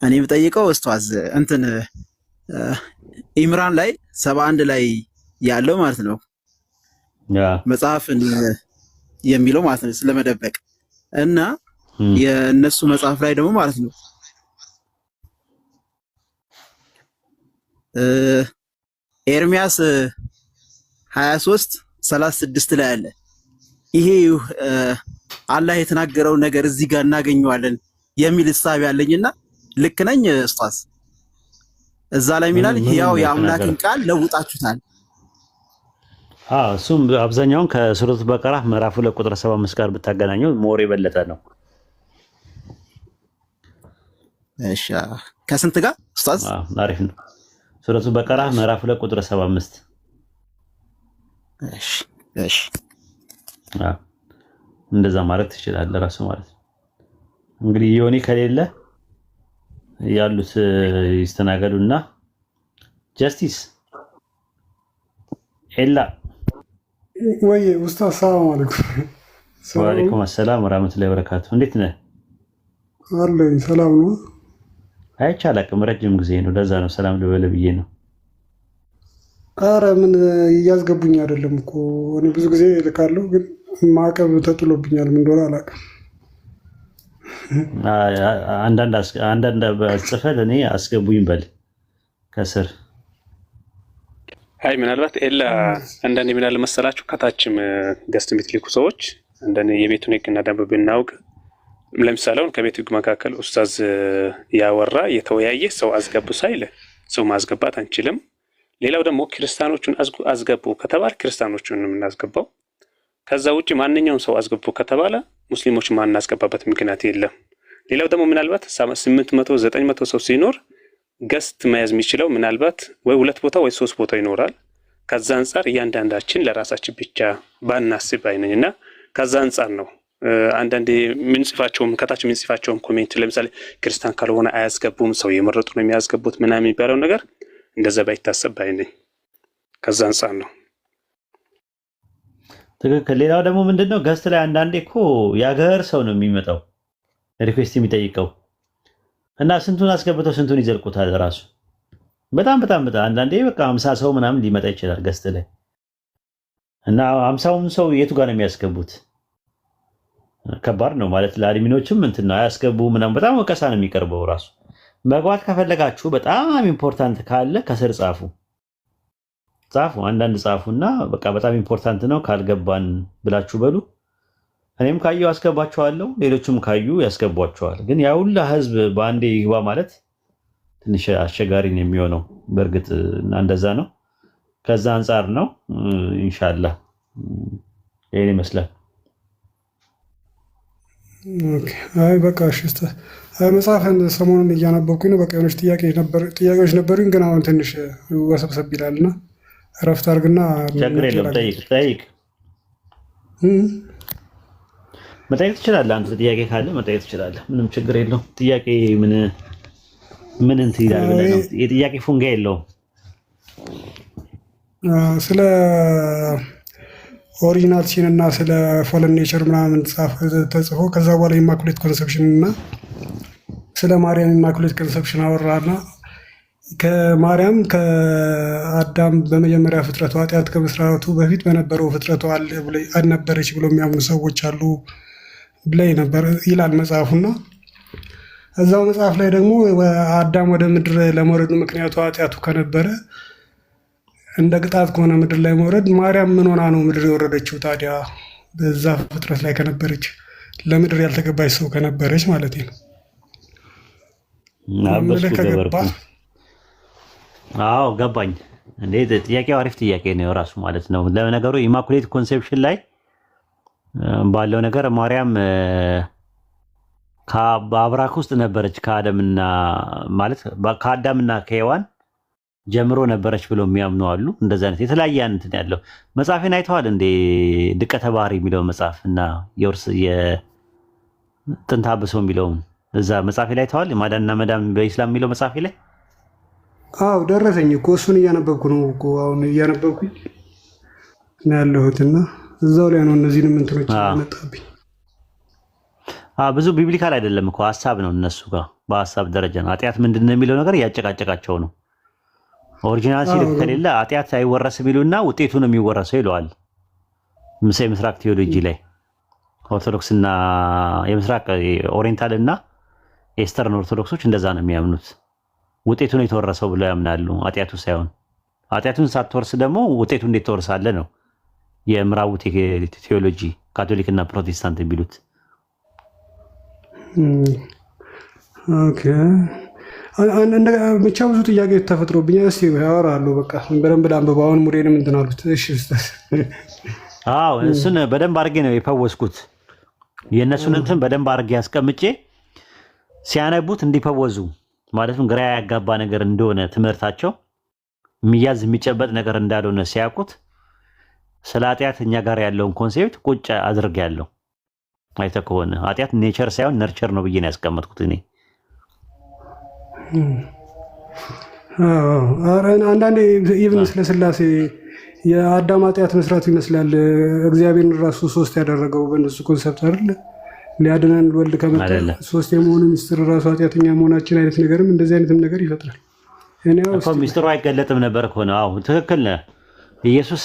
እኔ ብጠይቀው ኡስታዝ እንትን ኢምራን ላይ 71 ላይ ያለው ማለት ነው መጽሐፍ የሚለው ማለት ነው ስለመደበቅ እና የነሱ መጽሐፍ ላይ ደግሞ ማለት ነው ኤርሚያስ 23:36 ላይ አለ። ይሄ አላህ የተናገረው ነገር እዚህ ጋር እናገኘዋለን የሚል ሐሳብ ያለኝና ልክ ነኝ ኡስታዝ? እዛ ላይ ሚላል ያው የአምላክን ቃል ለውጣችሁታል። እሱም አብዛኛውን ከሱረቱ በቀራ ምዕራፍ 2 ቁጥር 75 ጋር ብታገናኘው ሞር የበለጠ ነው። እሺ ከስንት ጋር ኡስታዝ? አሪፍ ነው። ሱረቱ በቀራ ምዕራፍ 2 ቁጥር 75። እሺ እንደዛ ማለት ትችላለህ ራሱ ማለት ነው። እንግዲህ ዮኒ ከሌለ ያሉት ይስተናገዱና ጀስቲስ ኤላ ወይ ኡስታዝ ሰላም አለይኩም። ወአለይኩም አሰላም ወራህመቱላሂ ወበረካቱ። እንዴት ነህ? አለኝ ሰላም ነው። አይቻላቅም ረጅም ጊዜ ነው። ለዛ ነው ሰላም ልበል ብዬ ነው። አረ ምን እያስገቡኝ አይደለም እኮ እኔ ብዙ ጊዜ እልካለሁ፣ ግን ማዕቀብ ተጥሎብኛል። ምን እንደሆነ አላውቅም። አንዳንድ ጽፈህ እኔ አስገቡኝ በል ከስር። አይ ምናልባት ኤላ አንዳንዴ ምን አለ መሰላችሁ ከታችም ገስት የምትልኩ ሰዎች አንዳንዴ የቤቱን ህግና ደንብ ብናውቅ፣ ለምሳሌ አሁን ከቤቱ ህግ መካከል ኡስታዝ ያወራ የተወያየ ሰው አስገቡ ሳይል ሰው ማስገባት አንችልም። ሌላው ደግሞ ክርስቲያኖቹን አስገቡ ከተባለ ክርስቲያኖቹን ነው የምናስገባው። ከዛ ውጭ ማንኛውም ሰው አስገቡ ከተባለ ሙስሊሞችን ማናስገባበት ምክንያት የለም። ሌላው ደግሞ ምናልባት 800 900 ሰው ሲኖር ገስት መያዝ የሚችለው ምናልባት ወይ 2 ቦታ ወይ 3 ቦታ ይኖራል። ከዛ አንፃር እያንዳንዳችን ለራሳችን ብቻ ባናስብ አይነኝና ከዛ አንፃር ነው አንዳንዴ ምንጽፋቸውም ከታች ምንጽፋቸውም ኮሜንት ለምሳሌ ክርስቲያን ካልሆነ አያስገቡም ሰው የመረጡ ነው የሚያስገቡት ምናምን የሚባለው ነገር እንደዛ ባይታሰብ አይነኝ። ከዛ አንፃር ነው። ትክክል። ሌላው ደግሞ ምንድነው ገስት ላይ አንዳንዴ እኮ የሀገር ሰው ነው የሚመጣው ሪኩዌስት የሚጠይቀው እና ስንቱን አስገብተው ስንቱን ይዘልቁታል ራሱ። በጣም አንዳንዴ በቃ 50 ሰው ምናምን ሊመጣ ይችላል ገስት ላይ እና 50ውን ሰው የቱ ጋር ነው የሚያስገቡት? ከባድ ነው ማለት ለአድሚኖችም እንትን ነው አያስገቡ ምናምን በጣም ወቀሳ ነው የሚቀርበው ራሱ። መግባት ከፈለጋችሁ በጣም ኢምፖርታንት ካለ ከስር ጻፉ አንዳንድ ጻፉና በቃ በጣም ኢምፖርታንት ነው ካልገባን ብላችሁ በሉ። እኔም ካየው አስገባቸዋለሁ፣ ሌሎችም ካዩ ያስገቧቸዋል። ግን ያ ሁላ ህዝብ በአንዴ ይግባ ማለት ትንሽ አስቸጋሪ ነው የሚሆነው በእርግጥ እና እንደዛ ነው። ከዛ አንፃር ነው ኢንሻአላህ ይሄን ይመስላል። ኦኬ አይ በቃ እሺ። መጽሐፍን ሰሞኑን እያነበብኩኝ ነው። በቃ የሆነች ጥያቄዎች ነበሩኝ፣ ግን አሁን ትንሽ ወሰብሰብ ይላልና እረፍት አድርግና ችግር የለም ጠይቅ መጠየቅ ትችላለህ። አንተ ጥያቄ ካለ መጠየቅ ትችላለህ። ምንም ችግር የለውም። ጥያቄ ምን እንትን ይላል ብለህ ነው። የጥያቄ ፉንጋ የለውም። ስለ ኦሪጂናል ሲን እና ስለ ፎለን ኔቸር ምናምን ተጽፎ ከዛ በኋላ ኢማኩሌት ኮንሰፕሽን እና ስለ ማርያም ኢማኩሌት ኮንሰፕሽን አወራና ከማርያም ከአዳም በመጀመሪያ ፍጥረቱ ኃጢአት ከመስራቱ በፊት በነበረው ፍጥረቱ አልነበረች ብሎ የሚያምኑ ሰዎች አሉ ብላይ ነበር ይላል መጽሐፉና እዛው መጽሐፍ ላይ ደግሞ አዳም ወደ ምድር ለመውረዱ ምክንያቱ ኃጢአቱ ከነበረ እንደ ቅጣት ከሆነ ምድር ላይ መውረድ ማርያም ምን ሆና ነው ምድር የወረደችው ታዲያ? በዛ ፍጥረት ላይ ከነበረች ለምድር ያልተገባች ሰው ከነበረች ማለት ነው። አዎ ገባኝ። እንዴ ጥያቄው አሪፍ ጥያቄ ነው ራሱ ማለት ነው። ለነገሩ ኢማኩሌት ኮንሴፕሽን ላይ ባለው ነገር ማርያም በአብራክ ውስጥ ነበረች ከአዳምና ማለት ከአዳምና ከሔዋን ጀምሮ ነበረች ብለው የሚያምኑ አሉ። እንደዛ አይነት የተለያየ እንትን ያለው መጽሐፌን አይተዋል እንዴ? ድቀተ ባህሪ የሚለው መጽሐፍ እና የውርስ የጥንተ አብሶ የሚለውን እዛ መጽሐፌ ላይ አይተዋል። ማዳንና መዳን በኢስላም የሚለው መጽሐፌ ላይ አዎ ደረሰኝ እኮ እሱን እያነበብኩ ነው እኮ አሁን እያነበብኩኝ ነው ያለሁትና እዛው ላይ ነው እነዚህንም እንትኖች ያመጣብኝ። ብዙ ቢብሊካል አይደለም እኮ ሐሳብ ነው እነሱ ጋር በሐሳብ ደረጃ ነው። ኃጢአት ምንድን ነው የሚለው ነገር ያጨቃጨቃቸው ነው። ኦሪጂናል ሲል ከሌለ ኃጢአት አይወረስም ይሉና ውጤቱ ነው የሚወረሰው ይለዋል። ምስራቅ ቴዎሎጂ ላይ ኦርቶዶክስና የምስራቅ ኦሪየንታል እና ኤስተርን ኦርቶዶክሶች እንደዛ ነው የሚያምኑት። ውጤቱ ነው የተወረሰው ብለው ያምናሉ፣ ኃጢአቱ ሳይሆን። ኃጢአቱን ሳትወርስ ደግሞ ውጤቱ እንዴት ትወርሳለህ ነው የምዕራቡ ቴዎሎጂ ካቶሊክና ፕሮቴስታንት የሚሉት። ኦኬ ብቻ ብዙ ጥያቄ ተፈጥሮብኛል። እስኪ ያወራለሁ በቃ በደንብ ላንብበው። አሁን ሙዴንም እንትን አሉት። እሺ አዎ እሱን በደንብ አድርጌ ነው የፈወስኩት። የእነሱን እንትን በደንብ አድርጌ አስቀምጬ ሲያነቡት እንዲፈወዙ ማለትም ግራ ያጋባ ነገር እንደሆነ ትምህርታቸው የሚያዝ የሚጨበጥ ነገር እንዳልሆነ ሲያውቁት ስለ ኃጢአት እኛ ጋር ያለውን ኮንሴፕት ቁጭ አድርጌያለሁ። አይተህ ከሆነ ኃጢአት ኔቸር ሳይሆን ነርቸር ነው ብዬ ነው ያስቀመጥኩት እኔ። አንዳንዴ ኢቭን ስለ ስላሴ የአዳም ኃጢአት መስራት ይመስላል እግዚአብሔርን ራሱ ሶስት ያደረገው በእነሱ ኮንሰፕት አይደል? ሊያድነን ወልድ ከመጣ ሶስት የመሆኑ ሚስጥር ራሱ ኃጢአተኛ መሆናችን አይነት ነገርም እንደዚህ አይነትም ነገር ይፈጥራል። ሚስጥሩ አይገለጥም ነበር እኮ ነው። አዎ ትክክል ነህ። ኢየሱስ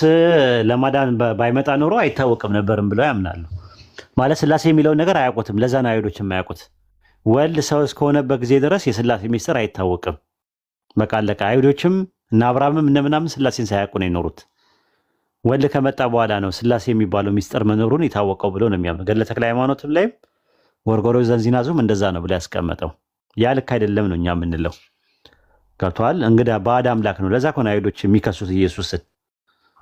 ለማዳን ባይመጣ ኖሮ አይታወቅም ነበርም ብለው ያምናሉ። ማለት ስላሴ የሚለውን ነገር አያውቁትም። ለዛ ነው አይሁዶች የማያውቁት። ወልድ ሰው እስከሆነበት ጊዜ ድረስ የስላሴ ሚስጥር አይታወቅም። በቃ አለቀ። አይሁዶችም እና አብርሃምም እነ ምናምን ስላሴን ሳያውቁ ነው የኖሩት። ወልድ ከመጣ በኋላ ነው ስላሴ የሚባለው ሚስጥር መኖሩን የታወቀው ብሎ ነው የሚያምነው። ገድለ ተክለ ሃይማኖትም ላይም ጎርጎርዮስ ዘንዚናዙም እንደዛ ነው ብሎ ያስቀመጠው። ያ ልክ አይደለም ነው እኛ የምንለው። ገብቶሃል? እንግዳ ባዕድ አምላክ ነው። ለዛ ከሆነ አይሁዶች የሚከሱት ኢየሱስን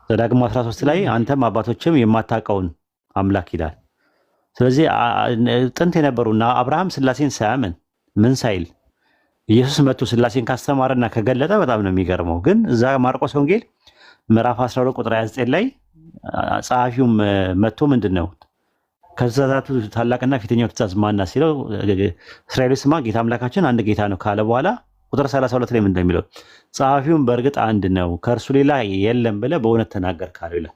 ዘዳግም 13 ላይ አንተም አባቶችም የማታውቀውን አምላክ ይላል። ስለዚህ ጥንት የነበሩና አብርሃም ስላሴን ሳያምን ምን ሳይል ኢየሱስ መጥቶ ስላሴን ካስተማረና ከገለጠ በጣም ነው የሚገርመው። ግን እዛ ማርቆስ ወንጌል ምዕራፍ 12 ቁጥር 29 ላይ ጸሐፊውም መጥቶ ምንድን ነው ከትእዛዛቱ ታላቅና ፊተኛው ትእዛዝ ማናት ሲለው እስራኤሎች ስማ ጌታ አምላካችን አንድ ጌታ ነው ካለ በኋላ ቁጥር 32 ላይ ምንድን ነው የሚለው? ጸሐፊውም በእርግጥ አንድ ነው ከእርሱ ሌላ የለም ብለህ በእውነት ተናገር ካለው ይላል።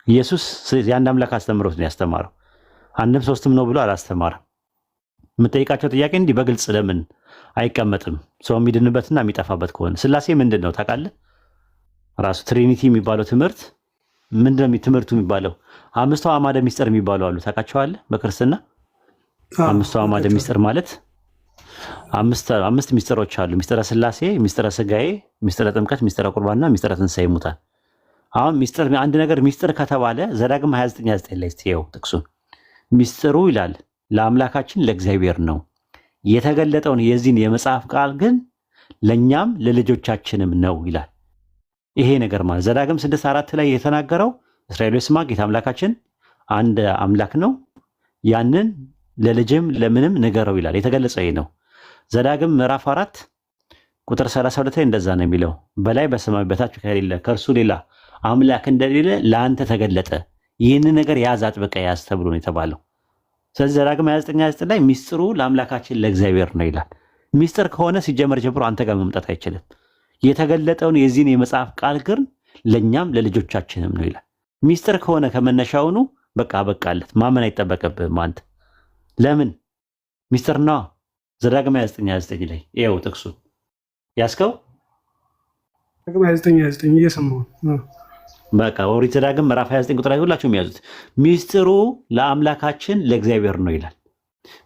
ኢየሱስ የአንድ አምላክ አስተምሮት ነው ያስተማረው። አንድም ሶስትም ነው ብሎ አላስተማረም። የምጠይቃቸው ጥያቄ እንዲህ በግልጽ ለምን አይቀመጥም? ሰው የሚድንበትና የሚጠፋበት ከሆነ ስላሴ ምንድን ነው ታውቃለህ? ራሱ ትሪኒቲ የሚባለው ትምህርት ምንድን ነው ትምህርቱ የሚባለው? አምስቱ አዕማደ ሚስጥር የሚባሉ አሉ ታውቃቸዋለህ? በክርስትና አምስቱ አዕማደ ሚስጥር ማለት አምስት ሚስጥሮች አሉ። ሚስጥረ ስላሴ፣ ሚስጥረ ስጋዬ፣ ሚስጥረ ጥምቀት፣ ሚስጥረ ቁርባንና ሚስጥረ ትንሣኤ ሙታን። አሁን ሚስጥር አንድ ነገር ሚስጥር ከተባለ ዘዳግም 29 ላይ ስትየው ጥቅሱን ሚስጥሩ ይላል ለአምላካችን ለእግዚአብሔር ነው የተገለጠውን የዚህን የመጽሐፍ ቃል ግን ለእኛም ለልጆቻችንም ነው ይላል። ይሄ ነገር ማለት ዘዳግም 6:4 ላይ የተናገረው እስራኤሎች ስማ ጌታ አምላካችን አንድ አምላክ ነው ያንን ለልጅም ለምንም ንገረው ይላል። የተገለጸው ይሄ ነው። ዘዳግም ምዕራፍ 4 ቁጥር 32 ላይ እንደዛ ነው የሚለው በላይ በሰማይ በታች ከሌለ ከእርሱ ሌላ አምላክ እንደሌለ ለአንተ ተገለጠ፣ ይህንን ነገር ያዝ አጥብቀህ ያዝ ተብሎ ነው የተባለው። ስለዚህ ዘዳግም 29:29 ላይ ሚስጥሩ ለአምላካችን ለእግዚአብሔር ነው ይላል። ሚስጥር ከሆነ ሲጀመር ጀምሮ አንተ ጋር መምጣት አይችልም። የተገለጠውን የዚህን የመጽሐፍ ቃል ግን ለእኛም ለልጆቻችንም ነው ይላል። ሚስጥር ከሆነ ከመነሻውኑ በቃ በቃለት ማመን አይጠበቅብህም አንተ። ለምን ሚስጥር ነው። ዘዳግም 29:29 ላይ ይኸው ጥቅሱ ያስከው ዘዳግም 29:29 እየሰማሁ በቃ ኦሪት ዘዳግም ምዕራፍ 29 ቁጥር ላይ ሁላችሁም ያዙት። ሚስጥሩ ለአምላካችን ለእግዚአብሔር ነው ይላል።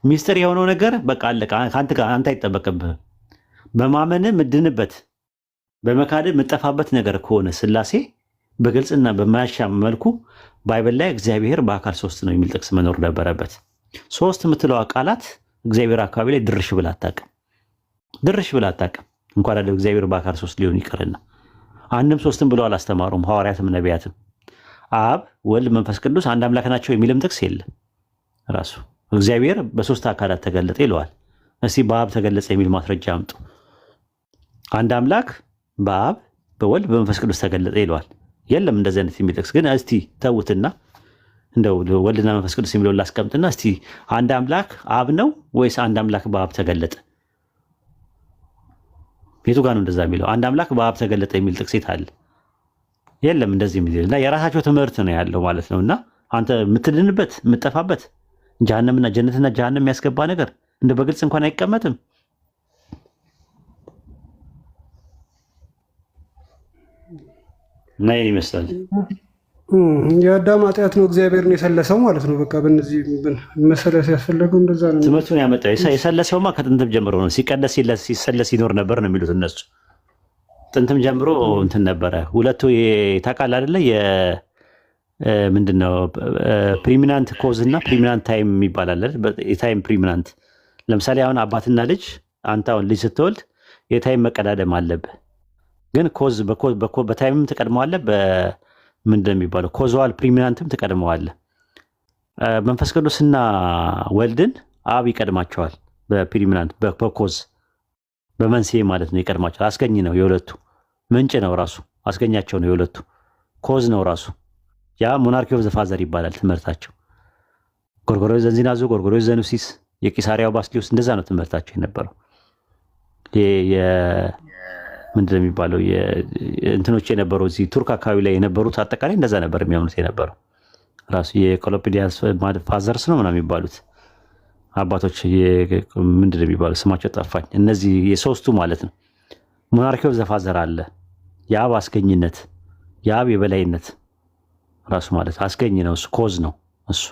ሚስጥር የሆነው ነገር በቃ አለቀ። አንተ አይጠበቅብህም። በማመን ምድንበት በመካድ የምጠፋበት ነገር ከሆነ ስላሴ በግልጽና በማያሻም መልኩ ባይብል ላይ እግዚአብሔር በአካል ሶስት ነው የሚል ጥቅስ መኖር ነበረበት። ሶስት የምትለው ቃላት እግዚአብሔር አካባቢ ላይ ድርሽ ብላ አታውቅም። ድርሽ ብላ አታውቅም። እንኳን አይደለም እግዚአብሔር በአካል ሶስት ሊሆን ይቀርና አንድም ሶስትም ብለው አላስተማሩም ሐዋርያትም ነቢያትም። አብ ወልድ መንፈስ ቅዱስ አንድ አምላክ ናቸው የሚልም ጥቅስ የለም። ራሱ እግዚአብሔር በሶስት አካላት ተገለጠ ይለዋል። እስቲ በአብ ተገለጸ የሚል ማስረጃ አምጡ። አንድ አምላክ በአብ በወልድ በመንፈስ ቅዱስ ተገለጠ ይለዋል። የለም እንደዚህ አይነት የሚል ጥቅስ። ግን እስቲ ተውትና እንደው ወልድና መንፈስ ቅዱስ የሚለውን ላስቀምጥና እስቲ አንድ አምላክ አብ ነው ወይስ አንድ አምላክ በአብ ተገለጠ? ቤቱ ጋር ነው እንደዛ የሚለው አንድ አምላክ በአብ ተገለጠ የሚል ጥቅስ አለ? የለም እንደዚህ የሚል እና የራሳቸው ትምህርት ነው ያለው ማለት ነውና አንተ የምትድንበት የምትጠፋበት ጀሃነምና ጀነትና ጀሃነም የሚያስገባ ነገር እንደ በግልጽ እንኳን አይቀመጥም። እና ይሄን ይመስላል። የአዳም ኃጢአት ነው እግዚአብሔርን የሰለሰው ማለት ነው። በቃ በእነዚህ መሰለስ ያስፈለገው እንደዛ ነው። ትምህርቱን ያመጣው የሰለሰውማ ከጥንትም ጀምሮ ነው። ሲቀደስ ሲሰለስ ይኖር ነበር ነው የሚሉት እነሱ። ጥንትም ጀምሮ እንትን ነበረ። ሁለቱ ታውቃለህ አይደለ? ምንድነው ፕሪሚናንት ኮዝ እና ፕሪሚናንት ታይም የሚባል አለ። የታይም ፕሪሚናንት ለምሳሌ አሁን አባትና ልጅ አንተ አሁን ልጅ ስትወልድ የታይም መቀዳደም አለብህ። ግን ኮዝ በታይምም ትቀድመዋለህ ምንድን የሚባለው ኮዛል ፕሪሚናንትም ትቀድመዋለህ። መንፈስ ቅዱስና ወልድን አብ ይቀድማቸዋል በፕሪሚናንት በኮዝ በመንስኤ ማለት ነው ይቀድማቸዋል። አስገኝ ነው የሁለቱ ምንጭ ነው ራሱ አስገኛቸው ነው የሁለቱ ኮዝ ነው ራሱ። ያ ሞናርኪ ኦፍ ዘ ፋዘር ይባላል ትምህርታቸው። ጎርጎርዮስ ዘንዚናዙ፣ ጎርጎርዮስ ዘኑሲስ፣ የቂሳሪያው ባስሊዮስ እንደዛ ነው ትምህርታቸው የነበረው። ምንድን ነው የሚባለው እንትኖች የነበረው እዚህ ቱርክ አካባቢ ላይ የነበሩት አጠቃላይ እንደዛ ነበር የሚያምኑት የነበረው። ራሱ የኮሎፒዲያስ ፋዘርስ ነው ምናምን የሚባሉት አባቶች ምንድን ነው የሚባለው ስማቸው ጠፋኝ። እነዚህ የሶስቱ ማለት ነው ሞናርኪ ኦፍ ዘ ፋዘር አለ፣ የአብ አስገኝነት፣ የአብ የበላይነት ራሱ ማለት አስገኝ ነው እሱ፣ ኮዝ ነው እሱ።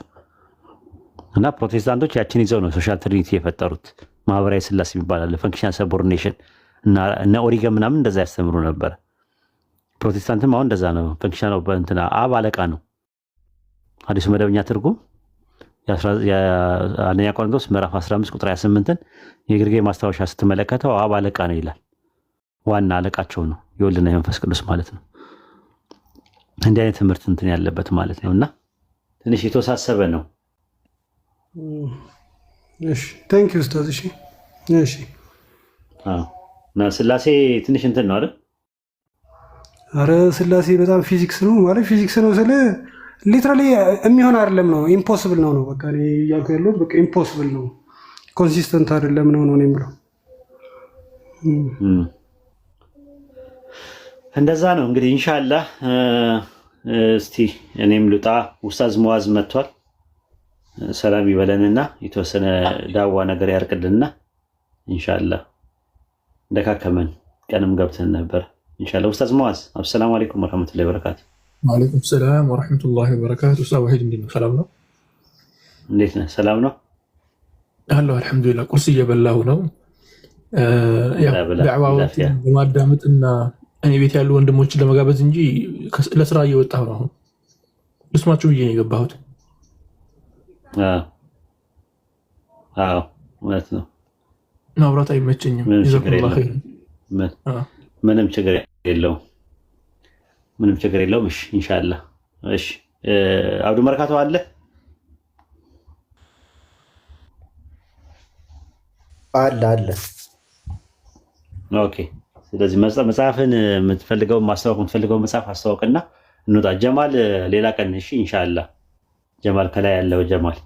እና ፕሮቴስታንቶች ያችን ይዘው ነው ሶሻል ትሪኒቲ የፈጠሩት። ማህበራዊ ስላሴ የሚባል ፈንክሽናል ሰቦርዲኔሽን እና ኦሪገን ምናምን እንደዛ ያስተምሩ ነበር። ፕሮቴስታንትም አሁን እንደዛ ነው። ፈንክሽናል እንትና አብ አለቃ ነው። አዲሱ መደበኛ ትርጉም የአንደኛ ቆሮንቶስ ምዕራፍ 15 ቁጥር 28ን የግርጌ ማስታወሻ ስትመለከተው አብ አለቃ ነው ይላል። ዋና አለቃቸው ነው የወልድና የመንፈስ ቅዱስ ማለት ነው። እንዲህ አይነት ትምህርት እንትን ያለበት ማለት ነው እና ትንሽ የተወሳሰበ ነው። እሺ ቴንክ ዩ ኡስታዝ። እሺ እሺ እና ስላሴ ትንሽ እንትን ነው አይደል? አረ ስላሴ በጣም ፊዚክስ ነው ማለት ፊዚክስ ነው ስለ ሊትራሊ የሚሆን አይደለም ነው ኢምፖሲብል ነው በቃ እኔ እያልኩ ያለው በቃ ኢምፖሲብል ነው፣ ኮንሲስተንት አይደለም ነው የምለው። እንደዛ ነው እንግዲህ ኢንሻአላህ። እስቲ እኔም ልውጣ። ኡስታዝ ሙአዝ መጥቷል። ሰላም ይበለንና የተወሰነ ዳዋ ነገር ያርቅልንና ኢንሻአላህ እንደካከመን ቀንም ገብተን ነበር ኢንሻአላህ። ኡስታዝ ሙአዝ አሰላሙ አለይኩም ወራህመቱላሂ ወበረካቱ። ወአለይኩም ሰላም ወራህመቱላሂ ወበረካቱ። ኡስታዝ ወሒድ እንዴት ነው? ሰላም ነው? እንዴት ነህ? ሰላም ነው አለሁ አልሐምዱሊላህ። ቁርስ እየበላሁ ነው። ዳዕዋዎችን በማዳመጥና እኔ ቤት ያሉ ወንድሞችን ለመጋበዝ እንጂ ለስራ እየወጣሁ ነው። አሁን ልስማችሁ ብዬ ነው የገባሁት። አዎ እውነት ነው። ማውራት አይመቸኝም። ጀዛኩሙላህ ኸይር። ምንም ችግር የለውም። ምንም ችግር የለውም። እሺ ኢንሻአላህ። እሺ አብዱ መርካቶ አለ? አለ። ኦኬ። ስለዚህ መጽሐፍን የምትፈልገው ማስተዋወቅ የምትፈልገው መጽሐፍ አስተዋወቅና እንውጣ። ጀማል ሌላ ቀን እሺ ኢንሻአላህ። ጀማል ከላይ ያለው ጀማል